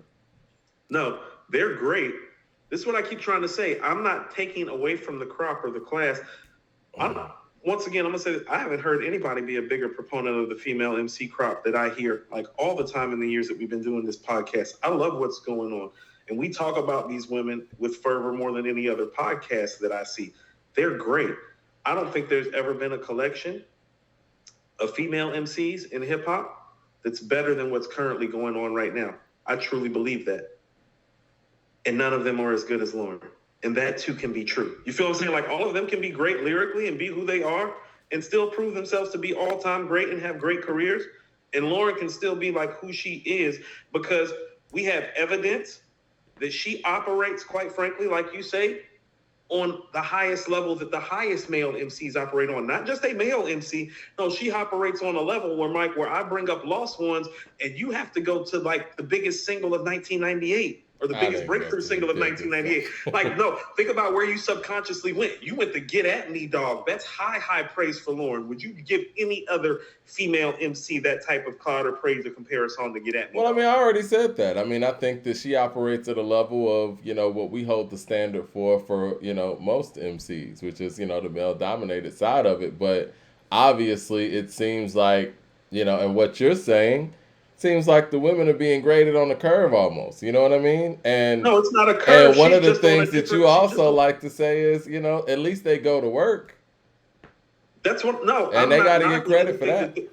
No, they're great. This is what I keep trying to say. I'm not taking away from the crop or the class. Once again, I'm going to say that I haven't heard anybody be a bigger proponent of the female MC crop that I hear like all the time in the years that we've been doing this podcast. I love what's going on. And we talk about these women with fervor more than any other podcast that I see. They're great. I don't think there's ever been a collection of female MCs in hip hop that's better than what's currently going on right now. I truly believe that. And none of them are as good as Lauryn. And that too can be true. You feel what I'm saying? Like all of them can be great lyrically and be who they are and still prove themselves to be all-time great and have great careers. And Lauryn can still be like who she is because we have evidence that she operates, quite frankly, like you say, on the highest level that the highest male MCs operate on. Not just a male MC. No, she operates on a level where, Mike, where I bring up Lost Ones, and you have to go to like the biggest single of 1998. Or the I biggest didn't go breakthrough to the single of biggest 1998. Like, no, think about where you subconsciously went. You went to Get At Me, dog. That's high praise for Lauryn. Would you give any other female MC that type of cloud or praise or comparison to Get At Me, Well, I dog? mean, I already said that. I mean, I think that she operates at a level of, what we hold the standard for, most MCs, which is, the male dominated side of it. But obviously, it seems like, and what you're saying seems like the women are being graded on the curve almost. You know what I mean? No, it's not a curve. And one She's of the just on a things that you different. She's just also on, like to say is, at least they go to work. that's what. No, And I'm they got not to get knocking credit for anything that.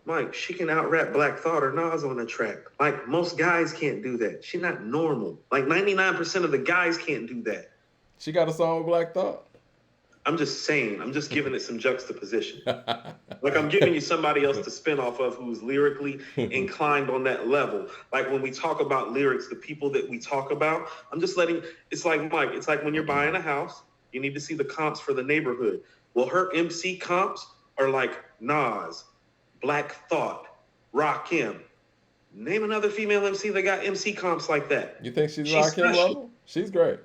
Mike, she can out rap Black Thought or Nas on the track. Like, most guys can't do that. She's not normal. Like, 99% of the guys can't do that. She got a song with Black Thought. I'm just saying. I'm just giving it some juxtaposition. Like, I'm giving you somebody else to spin off of who's lyrically inclined on that level. Like, when we talk about lyrics, the people that we talk about, I'm just letting, it's like, Mike, it's like when you're buying a house, you need to see the comps for the neighborhood. Well, her MC comps are like Nas, Black Thought, Rakim. Name another female MC that got MC comps like that. You think she's Rakim level? She's great.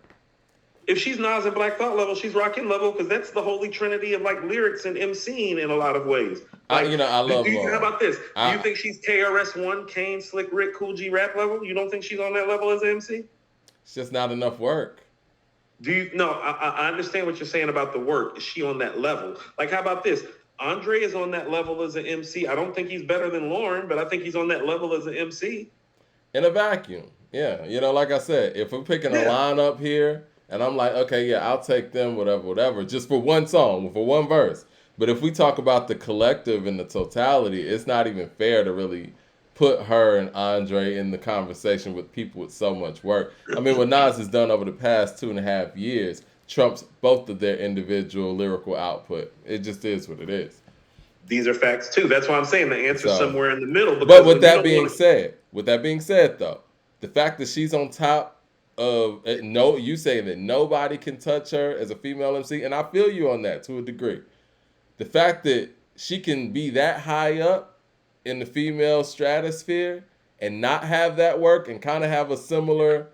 If she's Nas and Black Thought level, she's Rakim level, because that's the holy trinity of like lyrics and MCing in a lot of ways. Like, I love Lauryn. How about this? Do you think she's KRS-One, Kane, Slick Rick, Cool G rap level? You don't think she's on that level as an MC? It's just not enough work. I understand what you're saying about the work. Is she on that level? Like, how about this? Andre is on that level as an MC. I don't think he's better than Lauryn, but I think he's on that level as an MC. In a vacuum. Yeah. Like I said, if we're picking a lineup here, and I'm like, okay, yeah, I'll take them, whatever, just for one song, for one verse. But if we talk about the collective and the totality, it's not even fair to really put her and Andre in the conversation with people with so much work. I mean, what Nas has done over the past 2.5 years trumps both of their individual lyrical output. It just is what it is. These are facts too. That's why I'm saying the answer's somewhere in the middle. But with that being said, though, the fact that she's on top of you say that nobody can touch her as a female MC, and I feel you on that to a degree. The fact that she can be that high up in the female stratosphere and not have that work and kind of have a similar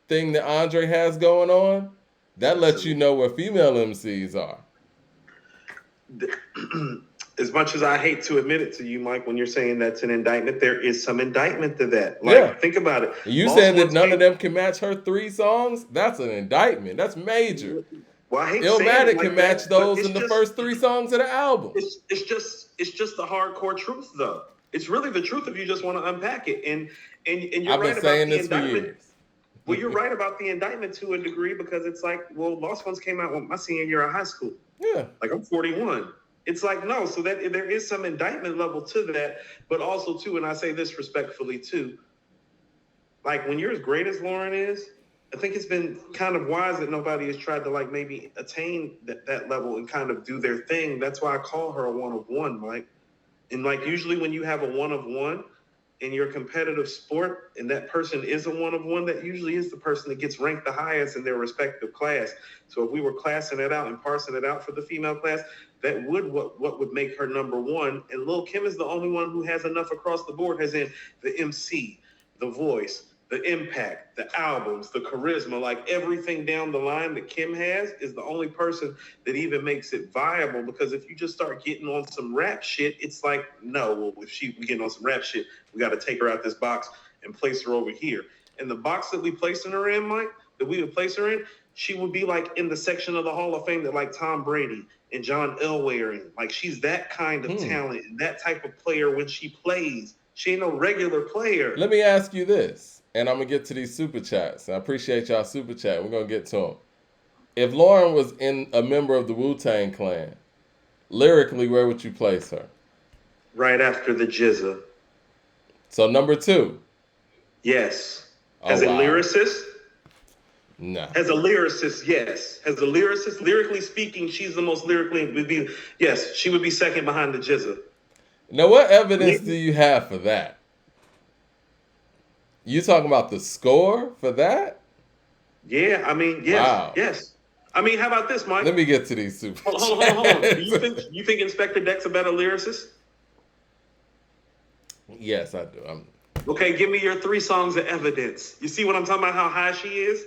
thing that Andre has going on, that lets you know where female MCs are. As much as I hate to admit it to you, Mike, when you're saying that's an indictment, there is some indictment to that. Like, think about it. You said that none of them can match her 3 songs? That's an indictment. That's major. Well, I hate Illmatic can match those in the first 3 songs of the album. It's just the hardcore truth, though. It's really the truth if you just want to unpack it. And you're I've right been saying about this the indictment. for years. Well, you're right about the indictment to a degree, because it's like, well, Lost Ones came out when my senior year of high school. Yeah. Like, I'm 41. It's like, no, so that there is some indictment level to that, but also too, and I say this respectfully too, like, when you're as great as Lauryn is, I think it's been kind of wise that nobody has tried to like maybe attain that level and kind of do their thing. That's why I call her a one of one, Mike. And like, usually when you have a one of one in your competitive sport and that person is a one of one, that usually is the person that gets ranked the highest in their respective class. So if we were classing it out and parsing it out for the female class, that would what would make her number one. And Lil' Kim is the only one who has enough across the board, as in the MC, the voice, the impact, the albums, the charisma, like everything down the line that Kim has is the only person that even makes it viable. Because if you just start getting on some rap shit, it's like, no, well, if she getting on some rap shit, we got to take her out this box and place her over here. And the box that we placing her in, Mike, that we would place her in, she would be like in the section of the Hall of Fame that like Tom Brady and John Elway are in. Like, she's that kind of talent and that type of player when she plays. She ain't no regular player. Let me ask you this, and I'm going to get to these super chats. I appreciate y'all super chat. We're going to get to them. If Lauryn was a member of the Wu-Tang Clan, lyrically, where would you place her? Right after the Jizza. So number 2. Yes. As a lyricist? No. As a lyricist, yes. As a lyricist, lyrically speaking, she's the most lyrically, yes, she would be second behind the Jizza. Now, what evidence do you have for that? You talking about the score for that? Yeah, I mean, yes, wow. yes. I mean, how about this, Mike? Let me get to these super Hold on. Do you think Inspector Deck's a better lyricist? Yes, I do. Okay, give me your 3 songs of evidence. You see what I'm talking about? How high she is?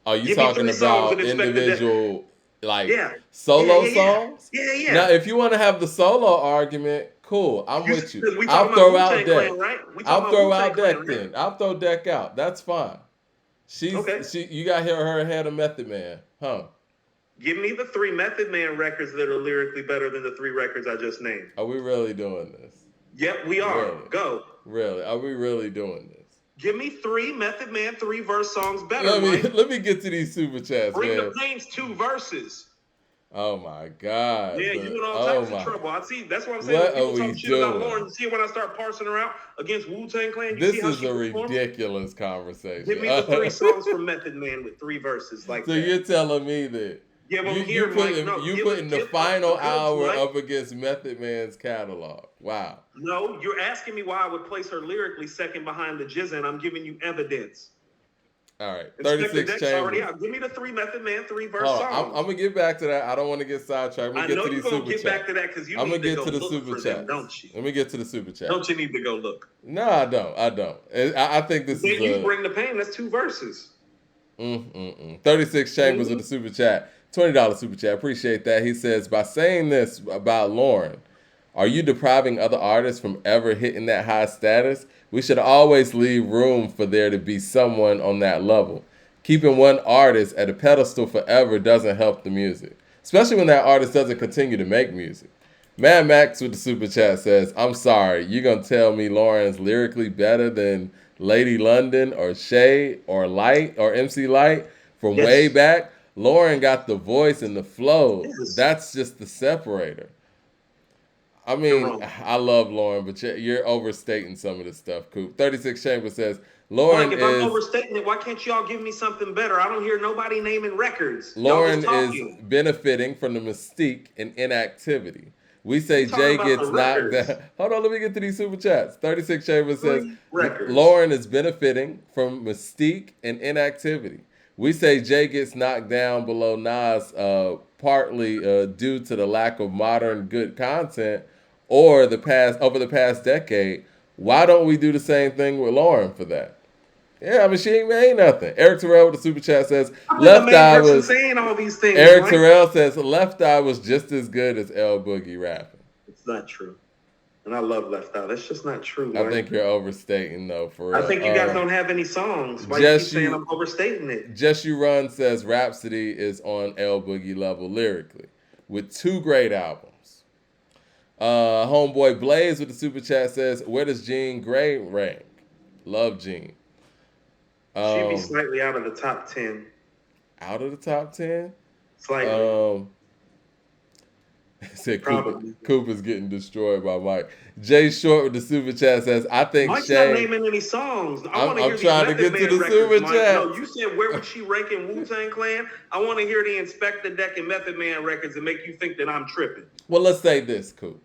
Are you Give me talking 3 songs about with Inspector Deck. individual, like, Yeah. solo songs? Yeah. Now, if you want to have the solo argument, cool. I'm with you. Because we I'll talking about throw out Wu-Tang Clan, Deck. right? We I'll talking throw about out Wu-Tang Deck Clan, right? then. I'll throw Deck out. That's fine. Okay. You got her ahead of Method Man, huh? Give me the 3 Method Man records that are lyrically better than the 3 records I just named. Are we really doing this? Yep, we are. Really? Go. Really? Are we really doing this? Give me 3 Method Man 3 verse songs better, Mike. Let me get to these super chats, Bring man. the Pain's 2 verses. Oh my God. Yeah, you in all types of trouble. I see. That's what I'm saying. What When are people we talk shit about doing? Lauryn, you see when I start parsing her out against Wu-Tang Clan, you This see how is she a performs? ridiculous conversation. Give me the 3 songs from Method Man with 3 verses like so that. you're telling me that you putting the final hour Mike. up against Method Man's catalog. Wow. No, you're asking me why I would place her lyrically second behind the Jizza, and I'm giving you evidence. All right, 36 Chambers. Already out. Give me the 3 Method Man 3 verse songs. I'm gonna get back to that. I don't want to get sidetracked. I know you're gonna get back to that because you need to go look for them, don't you? Let me get to the super chat. Don't you need to go look? No, I don't. I think this is. You bring the pain. That's 2 verses. 36 Chambers with the super chat. $20 super chat. Appreciate that. He says, by saying this about Lauryn, are you depriving other artists from ever hitting that high status? We should always leave room for there to be someone on that level. Keeping one artist at a pedestal forever doesn't help the music, especially when that artist doesn't continue to make music. Mad Max with the super chat says, I'm sorry, you're going to tell me Lauryn's lyrically better than Lady London or Shay or Light or MC Light from way back? Lauryn got the voice and the flow. That's just the separator. I mean, I love Lauryn, but you're overstating some of this stuff, Coop. 36 Chambers says, Lauryn if I'm overstating it, why can't y'all give me something better? I don't hear nobody naming records. Lauryn is benefiting from the mystique and inactivity. We say Jay gets knocked down. Hold on, let me get to these super chats. 36 Chambers says, Lauryn is benefiting from mystique and inactivity. We say Jay gets knocked down below Nas partly due to the lack of modern good content over the past decade. Why don't we do the same thing with Lauryn for that? Yeah, I mean, she ain't made nothing. Eric Terrell with the super chat says, Left Eye was saying all these things. Eric Terrell says, Left Eye was just as good as L Boogie rapping. It's not true. And I love Left Eye. That's just not true. I think you're overstating, though, for real. I think you guys don't have any songs. Why you keep saying I'm overstating it? Just You Run says Rhapsody is on L Boogie level lyrically, with 2 great albums. Homeboy Blaze with the super chat says, where does Jean Grey rank? Love Jean. She'd be slightly out of the top 10. Out of the top 10? Slightly. Said Coop is getting destroyed by Mike. Jay Short with the super chat says, I think Mike's Shay... not naming any songs. I'm trying to get to the super chat. No, you said where would she rank in Wu-Tang Clan? I want to hear the Inspector Deck and Method Man records and make you think that I'm tripping. Well, let's say this, Coop.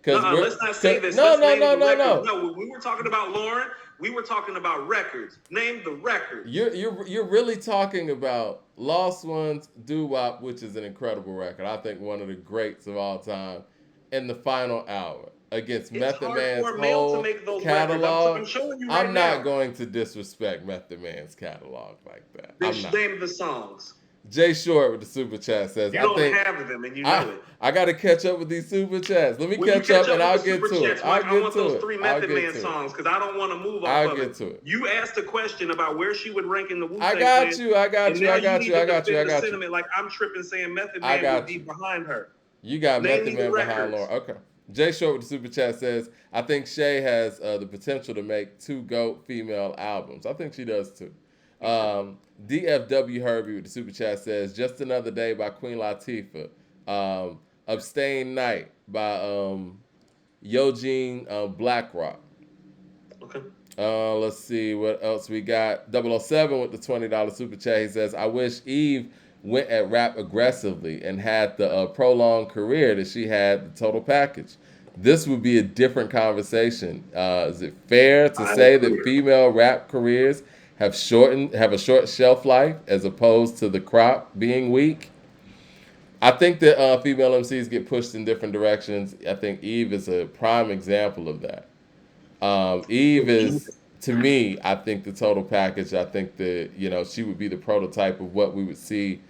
Let's not say this. No. No, when we were talking about Lauryn, we were talking about records. Name the record. You're really talking about Lost Ones, Doo-Wop, which is an incredible record. I think one of the greats of all time. In the final hour against Method Man's whole catalog. I'm not going to disrespect Method Man's catalog like that. Then name the songs. Jay Short with the super chat says, I don't have them, and you know it. I got to catch up with these super chats. Let me catch up, and I'll get to it. I want those 3 Method Man songs because I don't want to move off of it. I'll get to it. You asked a question about where she would rank in the Wu-Tang I got you. I got you. Like I'm tripping saying Method Man would be behind her. You got Method Man behind Lauryn. Okay. Jay Short with the super chat says, I think Shay has the potential to make 2 GOAT female albums. I think she does too. DFW Herbie with the super chat says, Just Another Day by Queen Latifah. Abstain Night by Eugene Blackrock. Okay. Let's see what else we got. 007 with the $20 super chat. He says, I wish Eve went at rap aggressively and had the prolonged career that she had, the total package. This would be a different conversation. Is it fair to say that female rap careers have a short shelf life as opposed to the crop being weak. I think that female MCs get pushed in different directions. I think Eve is a prime example of that. Eve is, to me, I think the total package. I think that she would be the prototype of what we would see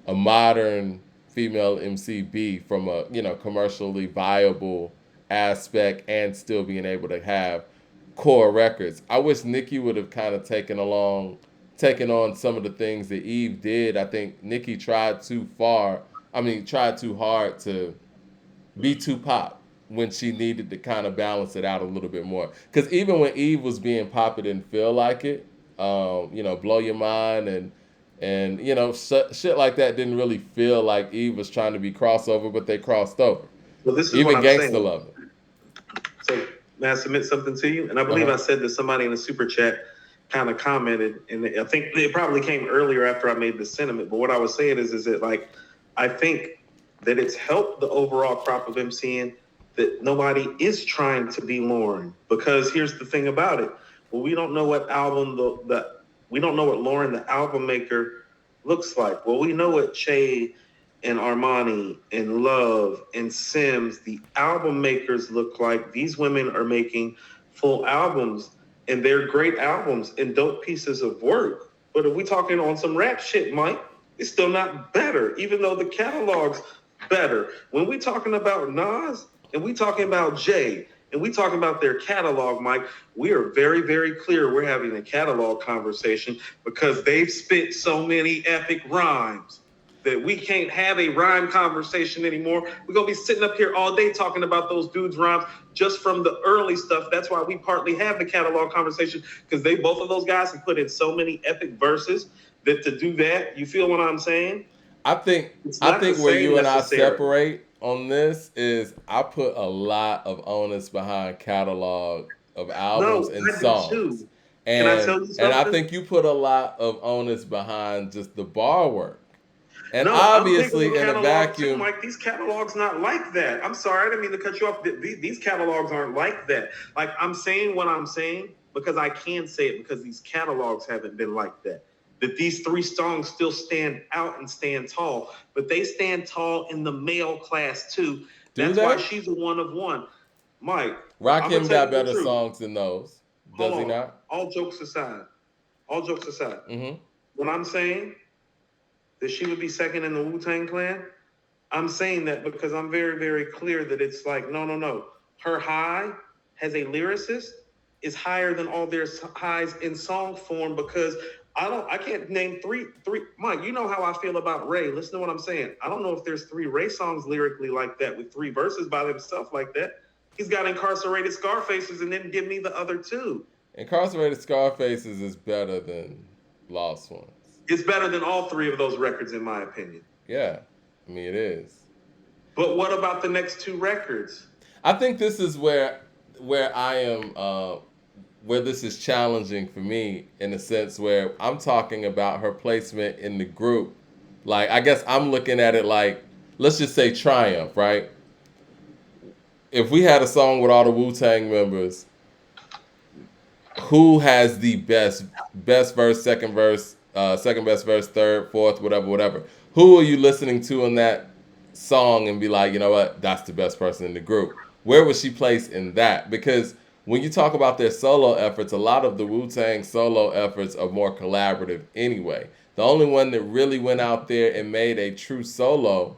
a modern female MC be from a commercially viable aspect and still being able to have core records. I wish Nicki would have kind of taken on some of the things that Eve did. I think Nicki tried too far. I mean, tried too hard to be too pop when she needed to kind of balance it out a little bit more. Because even when Eve was being pop, it didn't feel like it. Blow Your Mind and shit like that didn't really feel like Eve was trying to be crossover, but they crossed over. Well, this is Even what I'm Gangsta saying. Love It. So, may I submit something to you? And I believe I said that somebody in the super chat kind of commented, and I think it probably came earlier after I made this sentiment. But what I was saying is that like I think that it's helped the overall crop of MCing that nobody is trying to be Lauryn, because here's the thing about it. Well, we don't know what album we don't know what Lauryn, the album maker, looks like. Well, we know what Che and Armani and Love and Sims, the album makers, look like. These women are making full albums, and they're great albums and dope pieces of work. But if we talking on some rap shit, Mike, it's still not better, even though the catalog's better. When we talking about Nas and we talking about Jay and we talking about their catalog, Mike, we are very, very clear we're having a catalog conversation because they've spit so many epic rhymes that we can't have a rhyme conversation anymore. We're going to be sitting up here all day talking about those dudes' rhymes just from the early stuff. That's why we partly have the catalog conversation, because both of those guys have put in so many epic verses that to do that, you feel what I'm saying? I think where you and I separate on this is I put a lot of onus behind catalog of albums and songs. Can I tell you something? And I think you put a lot of onus behind just the bar work. And no, obviously in a vacuum, too, Mike, these catalogs not like that. I'm sorry, I didn't mean to cut you off. These catalogs aren't like that. Like, I'm saying what I'm saying because I can say it, because these catalogs haven't been like that. That these three songs still stand out and stand tall, but they stand tall in the male class too. That's why she's a one of one. Mike, Rakim got better songs than those. Does he not? All jokes aside, when I'm saying that she would be second in the Wu-Tang Clan, I'm saying that because I'm very, very clear that it's like, no. Her high as a lyricist is higher than all their highs in song form, because I can't name three. Mike, you know how I feel about Ray. Listen to what I'm saying. I don't know if there's 3 Ray songs lyrically like that with 3 verses by themselves like that. He's got Incarcerated Scarfaces and then give me the other 2. Incarcerated Scarfaces is better than Lost Ones. It's better than all 3 of those records, in my opinion. Yeah, I mean, it is. But what about the next 2 records? I think this is where I am, where this is challenging for me, in a sense where I'm talking about her placement in the group. Like, I guess I'm looking at it like, let's just say Triumph, right? If we had a song with all the Wu-Tang members, who has the best verse, second best verse, third, fourth, whatever. Who are you listening to in that song and be like, you know what, that's the best person in the group? Where was she placed in that? Because when you talk about their solo efforts, a lot of the Wu-Tang solo efforts are more collaborative anyway. The only one that really went out there and made a true solo,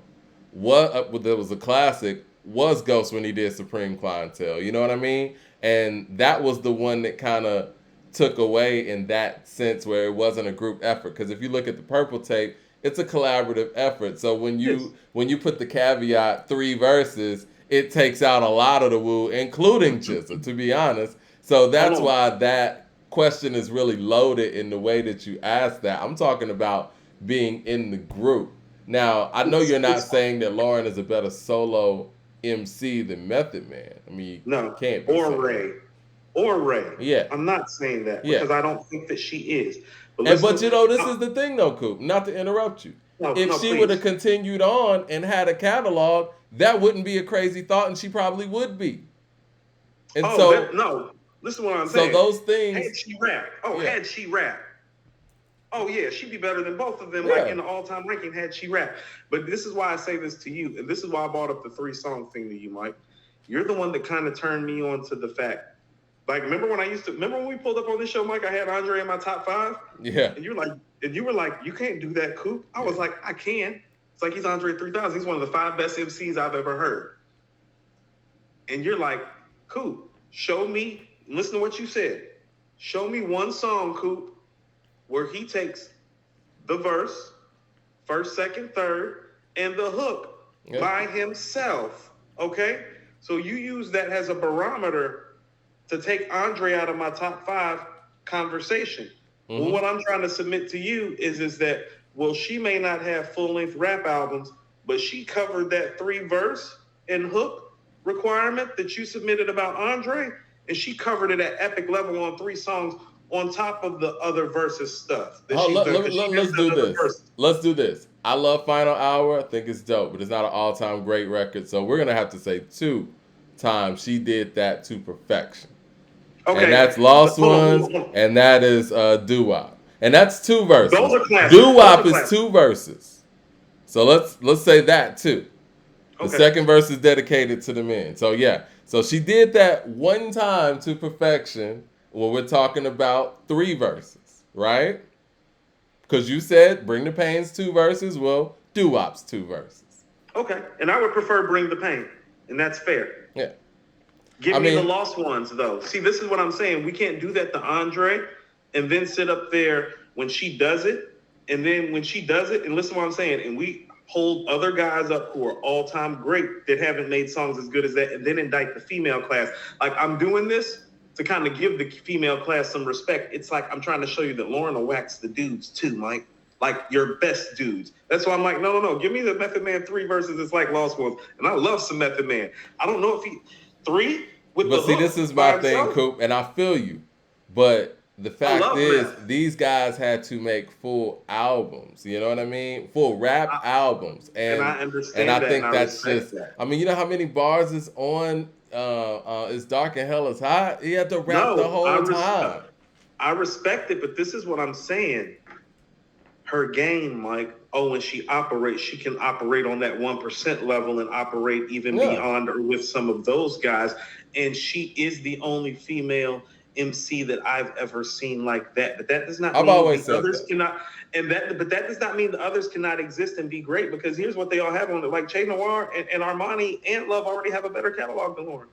that was a classic, was Ghost when he did Supreme Clientele. You know what I mean? And that was the one that kind of took away in that sense, where it wasn't a group effort. Because if you look at the Purple Tape, it's a collaborative effort. So when you put the caveat 3 verses, it takes out a lot of the Wu, including Chisel, to be honest. So that's why that question is really loaded in the way that you asked that. I'm talking about being in the group. Now, I know you're not saying that Lauryn is a better solo MC than Method Man. I mean, you can't be or Ray. Yeah. I'm not saying that because I don't think that she is. But this is the thing though, Coop, not to interrupt you. If she would have continued on and had a catalog, that wouldn't be a crazy thought, and she probably would be. And listen to what I'm saying. So those things. Had she rapped. Had she rapped. Oh yeah, she'd be better than both of them, Yeah. like in the all-time ranking had she rap. But this is why I say this to you, and this is why I brought up the 3-song thing to you, Mike. You're the one that kind of turned me on to the fact. Like, remember when we pulled up on this show, Mike? I had Andre in my top 5. Yeah. And you were like, you can't do that, Coop. I was like, I can. It's like he's Andre 3000. He's one of the 5 best MCs I've ever heard. And you're like, Coop, show me. Listen to what you said. Show me one song, Coop, where he takes the verse, first, second, third, and the hook by himself. Okay? So you use that as a barometer to take Andre out of my top 5 conversation. Well, what I'm trying to submit to you is that, well, she may not have full-length rap albums, but she covered that 3-verse and hook requirement that you submitted about Andre, and she covered it at epic level on 3 songs on top of the other verses stuff. Let's do this. Let's do this. I love Final Hour. I think it's dope, but it's not an all-time great record. So we're gonna have to say 2 times she did that to perfection. Okay. And that's Lost Ones, and that is Doo-Wop. And that's 2 verses. Those are classics. Doo-Wop is 2 verses. So let's say that too. The second verse is dedicated to the men. So yeah. So she did that 1 time to perfection when we're talking about 3 verses, right? Because you said Bring the Pain's 2 verses. Well, Doo-Wop's 2 verses. Okay. And I would prefer Bring the Pain. And that's fair. Yeah. Give me the Lost Ones, though. See, this is what I'm saying. We can't do that to Andre and then sit up there when she does it. And then when she does it, and listen to what I'm saying, and we hold other guys up who are all-time great that haven't made songs as good as that, and then indict the female class. Like, I'm doing this to kind of give the female class some respect. It's like I'm trying to show you that Lauryn will wax the dudes, too, Mike. Like, your best dudes. That's why I'm like, no. Give me the Method Man 3 verses. It's like Lost Ones. And I love some Method Man. I don't know if he... 3... But see, this is my thing, Coop, and I feel you. But the fact is, these guys had to make full albums. You know what I mean? Full rap albums. And I understand that. And I think that's just... I mean, you know how many bars is on It's Dark and Hell is Hot? He had to rap the whole time. I respect it, but this is what I'm saying. Her game, Mike, when she operates, she can operate on that 1% level and operate even beyond or with some of those guys. And she is the only female MC that I've ever seen like that. But that does not mean the others cannot. But that does not mean the others cannot exist and be great, because here's what they all have on it. Like Che Noir and Armani and Love already have a better catalog than Lauryn.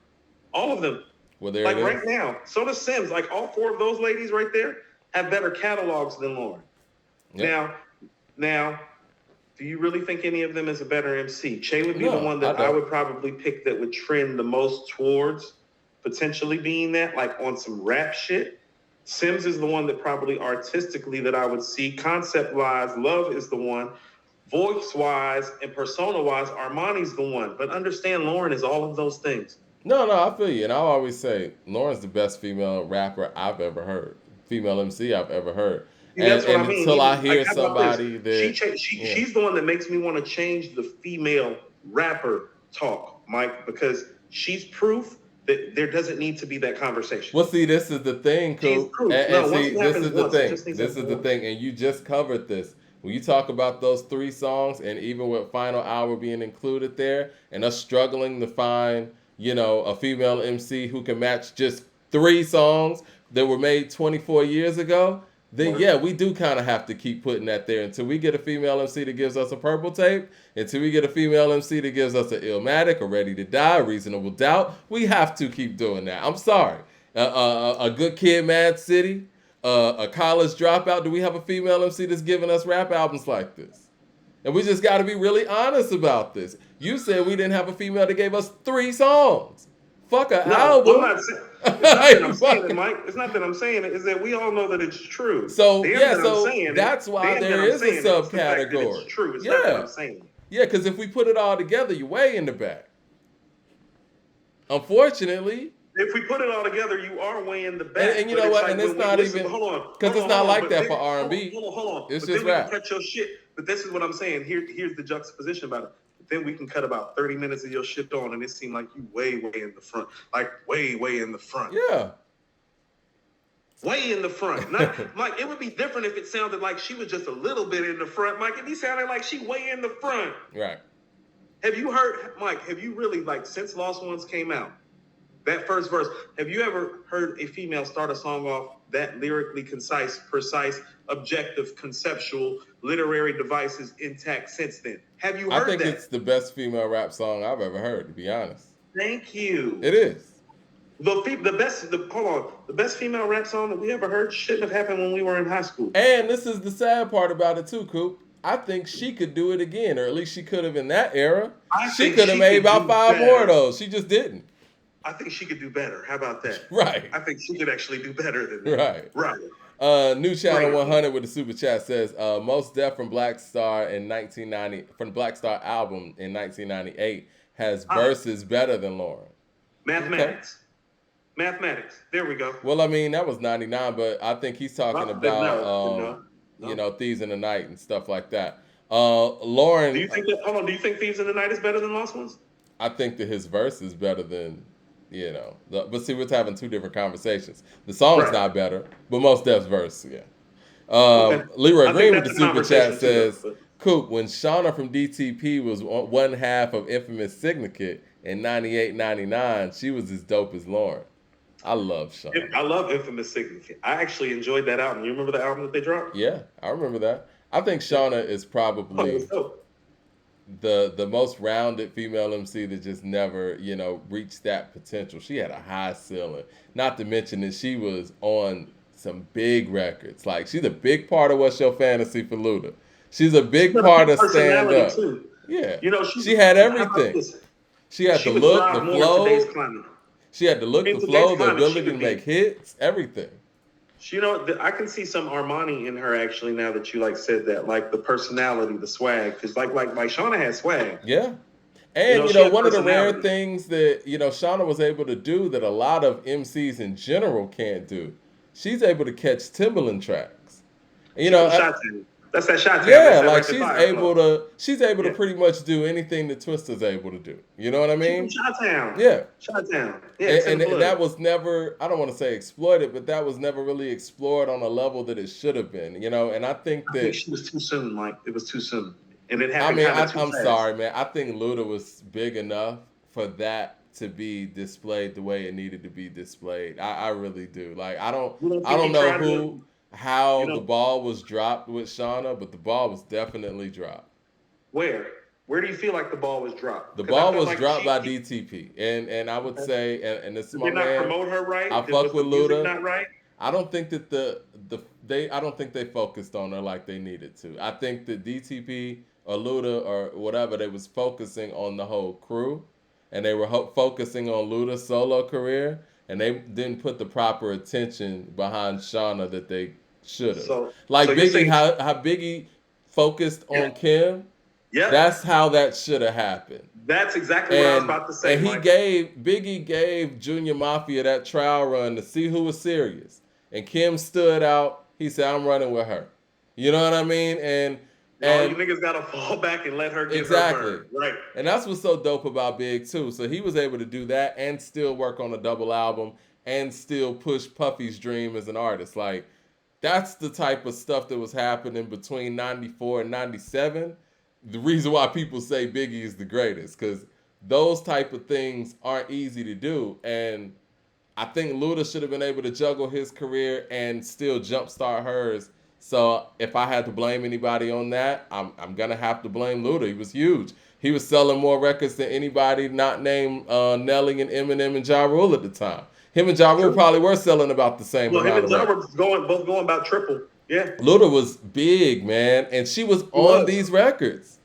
All of them. Well, there like right now. So does Sims. Like all 4 of those ladies right there have better catalogs than Lauryn. Yep. Now, do you really think any of them is a better MC? Che would be the one that I would probably pick that would trend the most towards potentially being that, like on some rap shit. Sims is the one that probably artistically that I would see. Concept-wise, Love is the one. Voice-wise and persona-wise, Armani's the one. But understand, Lauryn is all of those things. No, I feel you. And I always say, Lauryn's the best female rapper I've ever heard. Female MC I've ever heard. That's what I mean. Until I hear somebody that... She's the one that makes me want to change the female rapper talk, Mike, because she's proof that there doesn't need to be that conversation. Well, see, this is the thing, Coop. This is the thing. And you just covered this. When you talk about those 3 songs, and even with Final Hour being included there, and us struggling to find, a female MC who can match just 3 songs that were made 24 years ago, then we do kind of have to keep putting that there until we get a female MC that gives us a Purple Tape, until we get a female MC that gives us an Illmatic, a Ready to Die, a Reasonable Doubt. We have to keep doing that. I'm sorry. A Good Kid, Mad City, a College Dropout. Do we have a female MC that's giving us rap albums like this? And we just got to be really honest about this. You said we didn't have a female that gave us 3 songs. Fuck an album. I'm not saying, it's not that I'm saying it, Mike. It's not that I'm saying it. It's that we all know that it's true. So that's why there is a subcategory. It's true. It's not that I'm saying. Yeah, because if we put it all together, you're way in the back. Unfortunately. If we put it all together, you are way in the back. And you know what? And it's not even because it's not like that for R&B. Hold on. It's just rap. Cut your shit. But this is what I'm saying. Here's the juxtaposition about it. Then we can cut about 30 minutes of your shit on, and it seemed like you way in the front. Like, way in the front. Yeah. Way in the front. Not Mike, it would be different if it sounded like she was just a little bit in the front. Mike, if he sounded like she way in the front. Right. Have you heard, Mike, have you really, like, since Lost Ones came out, that first verse, have you ever heard a female start a song off that lyrically concise, precise, objective, conceptual, literary devices intact since then? Have you heard I think that? it's the best female rap song I've ever heard, to be honest. Thank you. It is. The best female rap song that we ever heard shouldn't have happened when we were in high school. And this is the sad part about it too, Coop. I think she could do it again, or at least she could have in that era. She could have made about 5 more of those. She just didn't. I think she could do better. How about that? Right. I think she could actually do better than that. Right. New Channel 100 with the super chat says, Most Def from Black Star in 1990, from the Black Star album in 1998 has verses better than Lauryn. Mathematics. Okay. Mathematics. There we go. Well, I mean, that was 99, but I think he's talking about, you know, Thieves in the Night and stuff like that. Lauryn. Do you think do you think Thieves in the Night is better than Lost Ones? I think that his verse is better than, you know, but see, we're having two different conversations. The song's not better, but Most Def's verse, yeah. Leroy Green with the super chat says, Coop, when Shauna from DTP was one half of Infamous Syndicate in 98, 99, she was as dope as Lauryn. I love Shauna. I love Infamous Syndicate. I actually enjoyed that album. You remember the album that they dropped? Yeah, I remember that. I think Shauna is probably the most rounded female MC that just never, you know, reached that potential. She had a high ceiling. Not to mention that she was on some big records. Like, she's a big part of What's Your Fantasy for Luda. She's a big part of Stand Up. Too. Yeah. You know, she had everything. She had the look, the flow. She had the look, the flow, the ability to make hits, everything. You know, I can see some Armani in her actually now that you said that, like the personality, the swag, because like Shauna has swag. Yeah, and you know one of the rare things that Shauna was able to do that a lot of MCs in general can't do. She's able to catch Timbaland tracks. That's that shot. Yeah, like she's able to pretty much do anything that Twista's able to do. You know what I mean? Shot-town. Yeah. Shot-town. Yeah. And that was never, I don't want to say exploited, but that was never really explored on a level that it should have been. You know, and I think she was too soon, Mike. It was too soon. And it happened. I'm sorry, man. I think Luda was big enough for that to be displayed the way it needed to be displayed. I really do. Like I don't know how the ball was dropped with Shauna, but the ball was definitely dropped. Where do you feel like the ball was dropped? The ball was dropped by DTP, and I would say, and this is my man. Did not promote her right? I fuck with Luda. Not right? I don't think that I don't think they focused on her like they needed to. I think that DTP or Luda or whatever, they was focusing on the whole crew, and they were focusing on Luda's solo career, and they didn't put the proper attention behind Shauna that they should have. So Biggie, how Biggie focused on Kim. Yeah, that's how that should have happened. That's exactly what I was about to say. And Biggie gave Junior Mafia that trial run to see who was serious. And Kim stood out. He said, "I'm running with her." You know what I mean? And you niggas gotta fall back and let her get her burn. Right. And that's what's so dope about Big too. So he was able to do that and still work on a double album and still push Puffy's dream as an artist. Like, that's the type of stuff that was happening between 94 and 97. The reason why people say Biggie is the greatest, because those type of things aren't easy to do. And I think Luda should have been able to juggle his career and still jumpstart hers. So if I had to blame anybody on that, I'm going to have to blame Luda. He was huge. He was selling more records than anybody not named Nelly and Eminem and Ja Rule at the time. Him and Ja Rule probably were selling about the same amount of records. Him and Ja were both going about triple. Yeah. Luda was big, man, and she was on these records.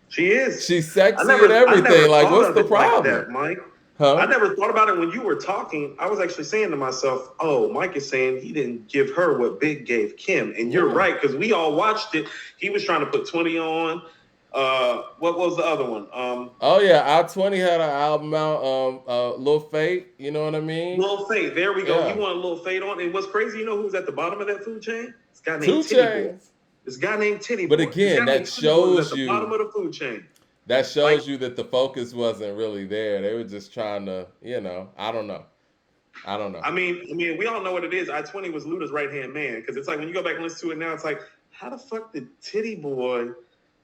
She is. She's sexy and everything. Like, what's the problem? Like that, Mike. Huh? I never thought about it when you were talking. I was actually saying to myself, oh, Mike is saying he didn't give her what Big gave Kim. And you're right, because we all watched it. He was trying to put 20 on. What was the other one? I-20 had an album out, Lil Fate, you know what I mean? Lil Fate, there we go. You want Lil Fate on? And what's crazy, you know who's at the bottom of that food chain? This guy named Titty Boy. This guy named Titty Boy. But again, that shows you at the bottom of the food chain. That shows you that the focus wasn't really there. They were just trying to, I don't know. I don't know. I mean, we all know what it is. I-20 was Luda's right hand man because it's like when you go back and listen to it now, it's like, how the fuck did Titty Boy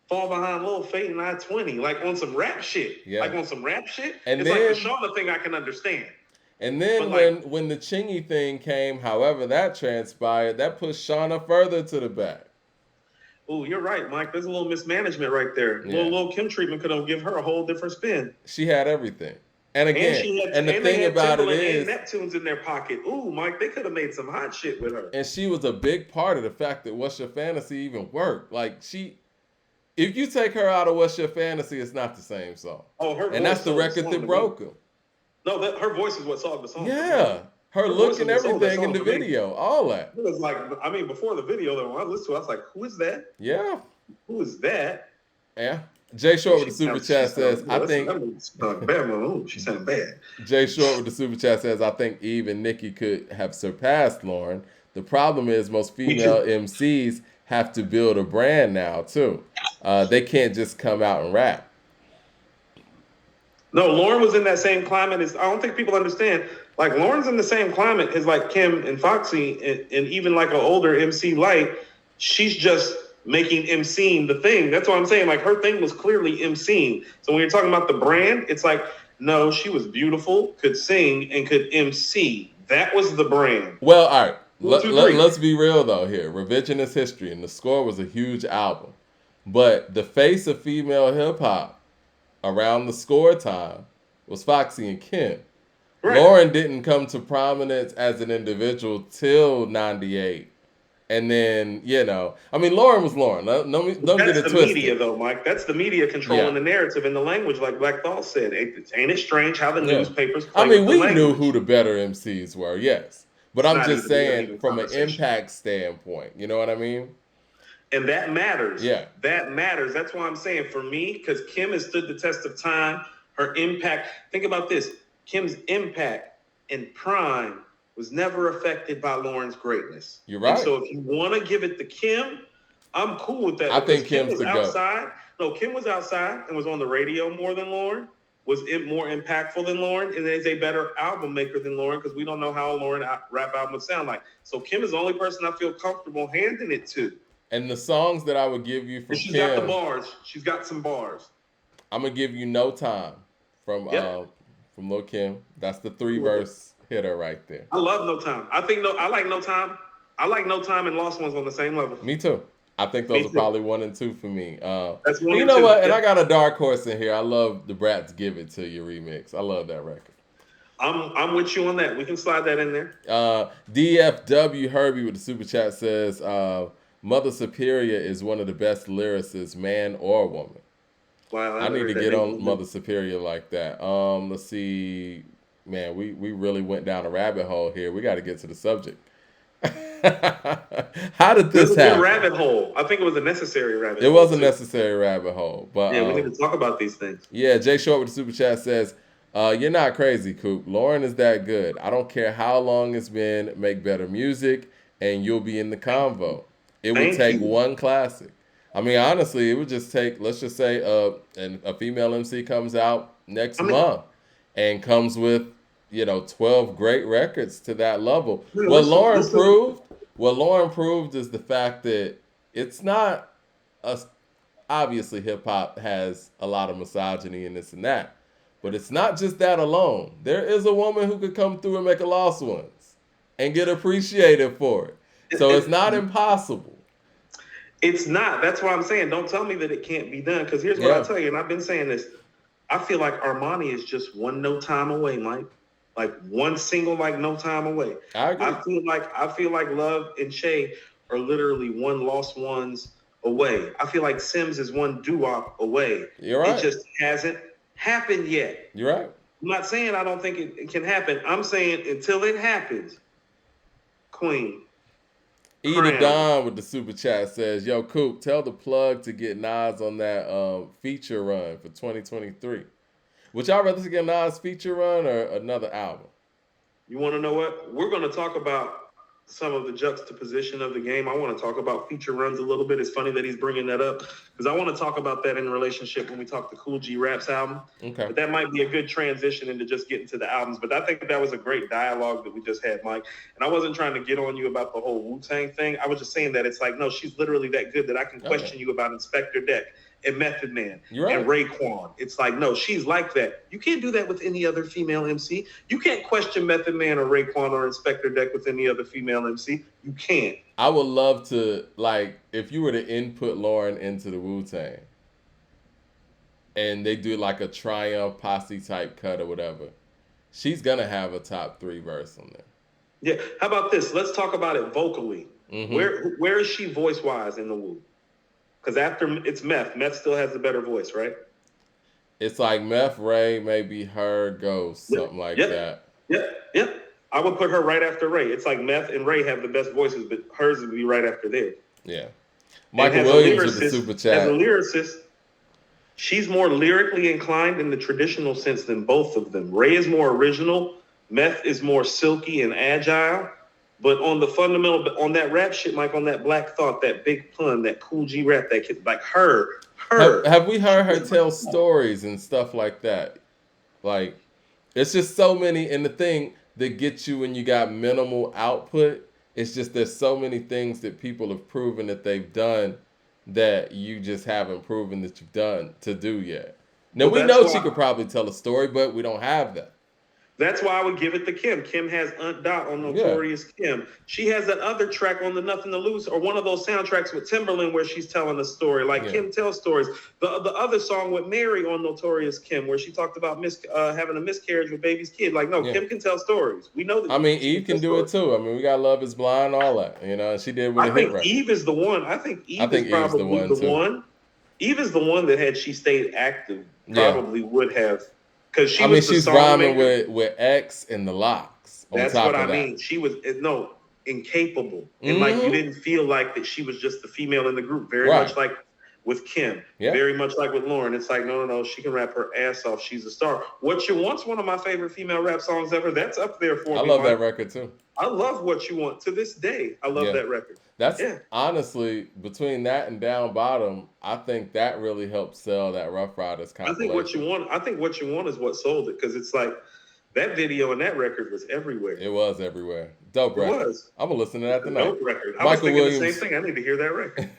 fall behind Lil Fate and I-20? Like on some rap shit. Yeah. Like on some rap shit. And it's then, like the Shauna thing I can understand. And then when the Chingy thing came, however that transpired, that pushed Shauna further to the back. Oh, you're right, Mike. There's a little mismanagement right there. Yeah. Little Kim treatment could have given her a whole different spin. She had everything. And again, and the thing about it is, and Neptune's in their pocket. Ooh, Mike, they could have made some hot shit with her. And she was a big part of the fact that What's Your Fantasy even worked. Like if you take her out of What's Your Fantasy, it's not the same song. Oh, her voice. And that's the record that broke him. No, her voice is what sold the song. Yeah. Her look and everything in the video, all that. It was like, I mean, before the video, when I listened to it, I was like, who is that? Yeah. Who is that? Yeah. Jay Short with the super chat says, I think. She sounded bad. Jay Short with the super chat says, I think Eve and Nicki could have surpassed Lauryn. The problem is most female MCs have to build a brand now, too. They can't just come out and rap. No, Lauryn was in that same climate as, I don't think people understand. Like, Lauryn's in the same climate as, like, Kim and Foxy and even, like, an older MC Light. She's just making MCing the thing. That's what I'm saying. Like, her thing was clearly MCing. So when you're talking about the brand, it's like, no, she was beautiful, could sing, and could MC. That was the brand. Well, all right. Let's be real, though, here. Revisionist History, and The Score was a huge album. But the face of female hip-hop around The Score time was Foxy and Kim. Right. Lauryn didn't come to prominence as an individual till 98. And then, I mean, Lauryn was Lauryn. Don't get it twisted. That's the media, though, Mike. That's the media controlling the narrative and the language, like Black Thought said. Ain't it strange how the newspapers play with the we language? knew who the better MCs were, yes. But I'm just saying from an impact standpoint. You know what I mean? And that matters. Yeah. That matters. That's why I'm saying for me, because Kim has stood the test of time, her impact. Think about this. Kim's impact in prime was never affected by Lauryn's greatness. You're right. And so if you want to give it to Kim, I'm cool with that. I think Kim's the outside. No, Kim was outside and was on the radio more than Lauryn, was more impactful than Lauryn, and is a better album maker than Lauryn because we don't know how a Lauryn rap album would sound like. So Kim is the only person I feel comfortable handing it to. And the songs that I would give you from Kim. She's got the bars. She's got some bars. I'm going to give you No Time from Lil' Kim. That's the 3-verse hitter right there. I love No Time. I like No Time. I like No Time and Lost Ones on the same level. Me too. I think those are probably 1 and 2 for me. That's 1 you and know 2. what? And I got a dark horse in here. I love the Bratz Give It To You remix. I love that record. I'm with you on that. We can slide that in there. DFW Herbie with the super chat says, Mother Superior is one of the best lyricists, man or woman. Wow, I need to get on Mother Superior like that. Let's see. Man, we really went down a rabbit hole here. We got to get to the subject. How did this happen? It was a rabbit hole. I think it was a necessary rabbit hole. It was a necessary rabbit hole. But yeah, we need to talk about these things. Yeah, Jay Short with the super chat says, you're not crazy, Coop. Lauryn is that good. I don't care how long it's been. Make better music, and you'll be in the convo. It would take one classic. I mean, honestly, it would just take, let's just say, a female MC comes out next month and comes with, 12 great records to that level. What Lauryn proved is the fact that it's not, obviously hip-hop has a lot of misogyny and this and that, but it's not just that alone. There is a woman who could come through and make a Lost Ones and get appreciated for it. So it's not impossible. It's not. That's what I'm saying. Don't tell me that it can't be done. Because here's what I'll tell you, and I've been saying this. I feel like Armani is just one No Time away, Mike. Like one single, like No Time away. I agree. I feel like Love and Shay are literally one Lost Ones away. I feel like Sims is one doo-wop away. You're right. It just hasn't happened yet. You're right. I'm not saying I don't think it can happen. I'm saying until it happens, Queen. Eda Don with the super chat says, yo, Coop, tell the plug to get Nas on that feature run for 2023. Would y'all rather get Nas feature run or another album? You want to know what? We're going to talk about some of the juxtaposition of the game. I want to talk about feature runs a little bit. It's funny that he's bringing that up because I want to talk about that in relationship when we talk the Cool G Raps album. Okay. But that might be a good transition into just getting to the albums. But I think that was a great dialogue that we just had, Mike. And I wasn't trying to get on you about the whole Wu-Tang thing. I was just saying that it's like, no, she's literally that good that I can question you about Inspector Deck and Method Man and Raekwon. It's like, no, she's like that. You can't do that with any other female MC. You can't question Method Man or Raekwon or Inspector Deck with any other female MC. You can't. I would love to, like, if you were to input Lauryn into the Wu-Tang and they do like a Triumph Posse type cut or whatever, she's going to have a top 3 verse on there. Yeah. How about this? Let's talk about it vocally. Mm-hmm. Where is she voice-wise in the Wu? Because after it's Meth still has the better voice, right? It's like Meth, Ray, maybe her, Ghost, something like that. Yep. I would put her right after Ray. It's like Meth and Ray have the best voices, but hers would be right after theirs. Yeah. Michael Williams with the super chat. As a lyricist, she's more lyrically inclined in the traditional sense than both of them. Ray is more original. Meth is more silky and agile. But on the fundamental, on that rap shit, Mike, on that Black Thought, that Big Pun, that Cool G rap, that kid, like her. Have we heard her tell stories and stuff like that? Like, it's just so many. And the thing that gets you when you got minimal output, it's just there's so many things that people have proven that they've done that you just haven't proven that you've done to do yet. Now, we know she could probably tell a story, but we don't have that. That's why I would give it to Kim. Kim has Aunt Dot on Notorious Kim. She has that other track on the Nothing to Lose, or one of those soundtracks with Timberland where she's telling a story. Like Kim tells stories. The other song with Mary on Notorious Kim, where she talked about having a miscarriage with baby's kid. Like, no, Kim can tell stories. We know that. I mean, Eve can do it too. I mean, we got Love Is Blind, all that. You know, she did with a hit record. Eve is the one. I think Eve is probably the one. Eve is the one that had she stayed active, probably would have. Because she's rhyming with X and the Locks. That's what I mean. She was incapable, and like you didn't feel like that she was just the female in the group. Very much like with Kim. Very much like with Lauryn. It's like no, she can rap her ass off. She's a star. What You Want's one of my favorite female rap songs ever. That's up there for me. I love that record too. I love What You Want to this day. I love that record. That's honestly, between that and Down Bottom, I think that really helped sell that Rough Riders compilation. I think What You Want is what sold it, because it's like that video and that record was everywhere. It was everywhere. Dope record. It was. I'm gonna listen to that tonight. Dope record. I was thinking the same thing. I need to hear that record.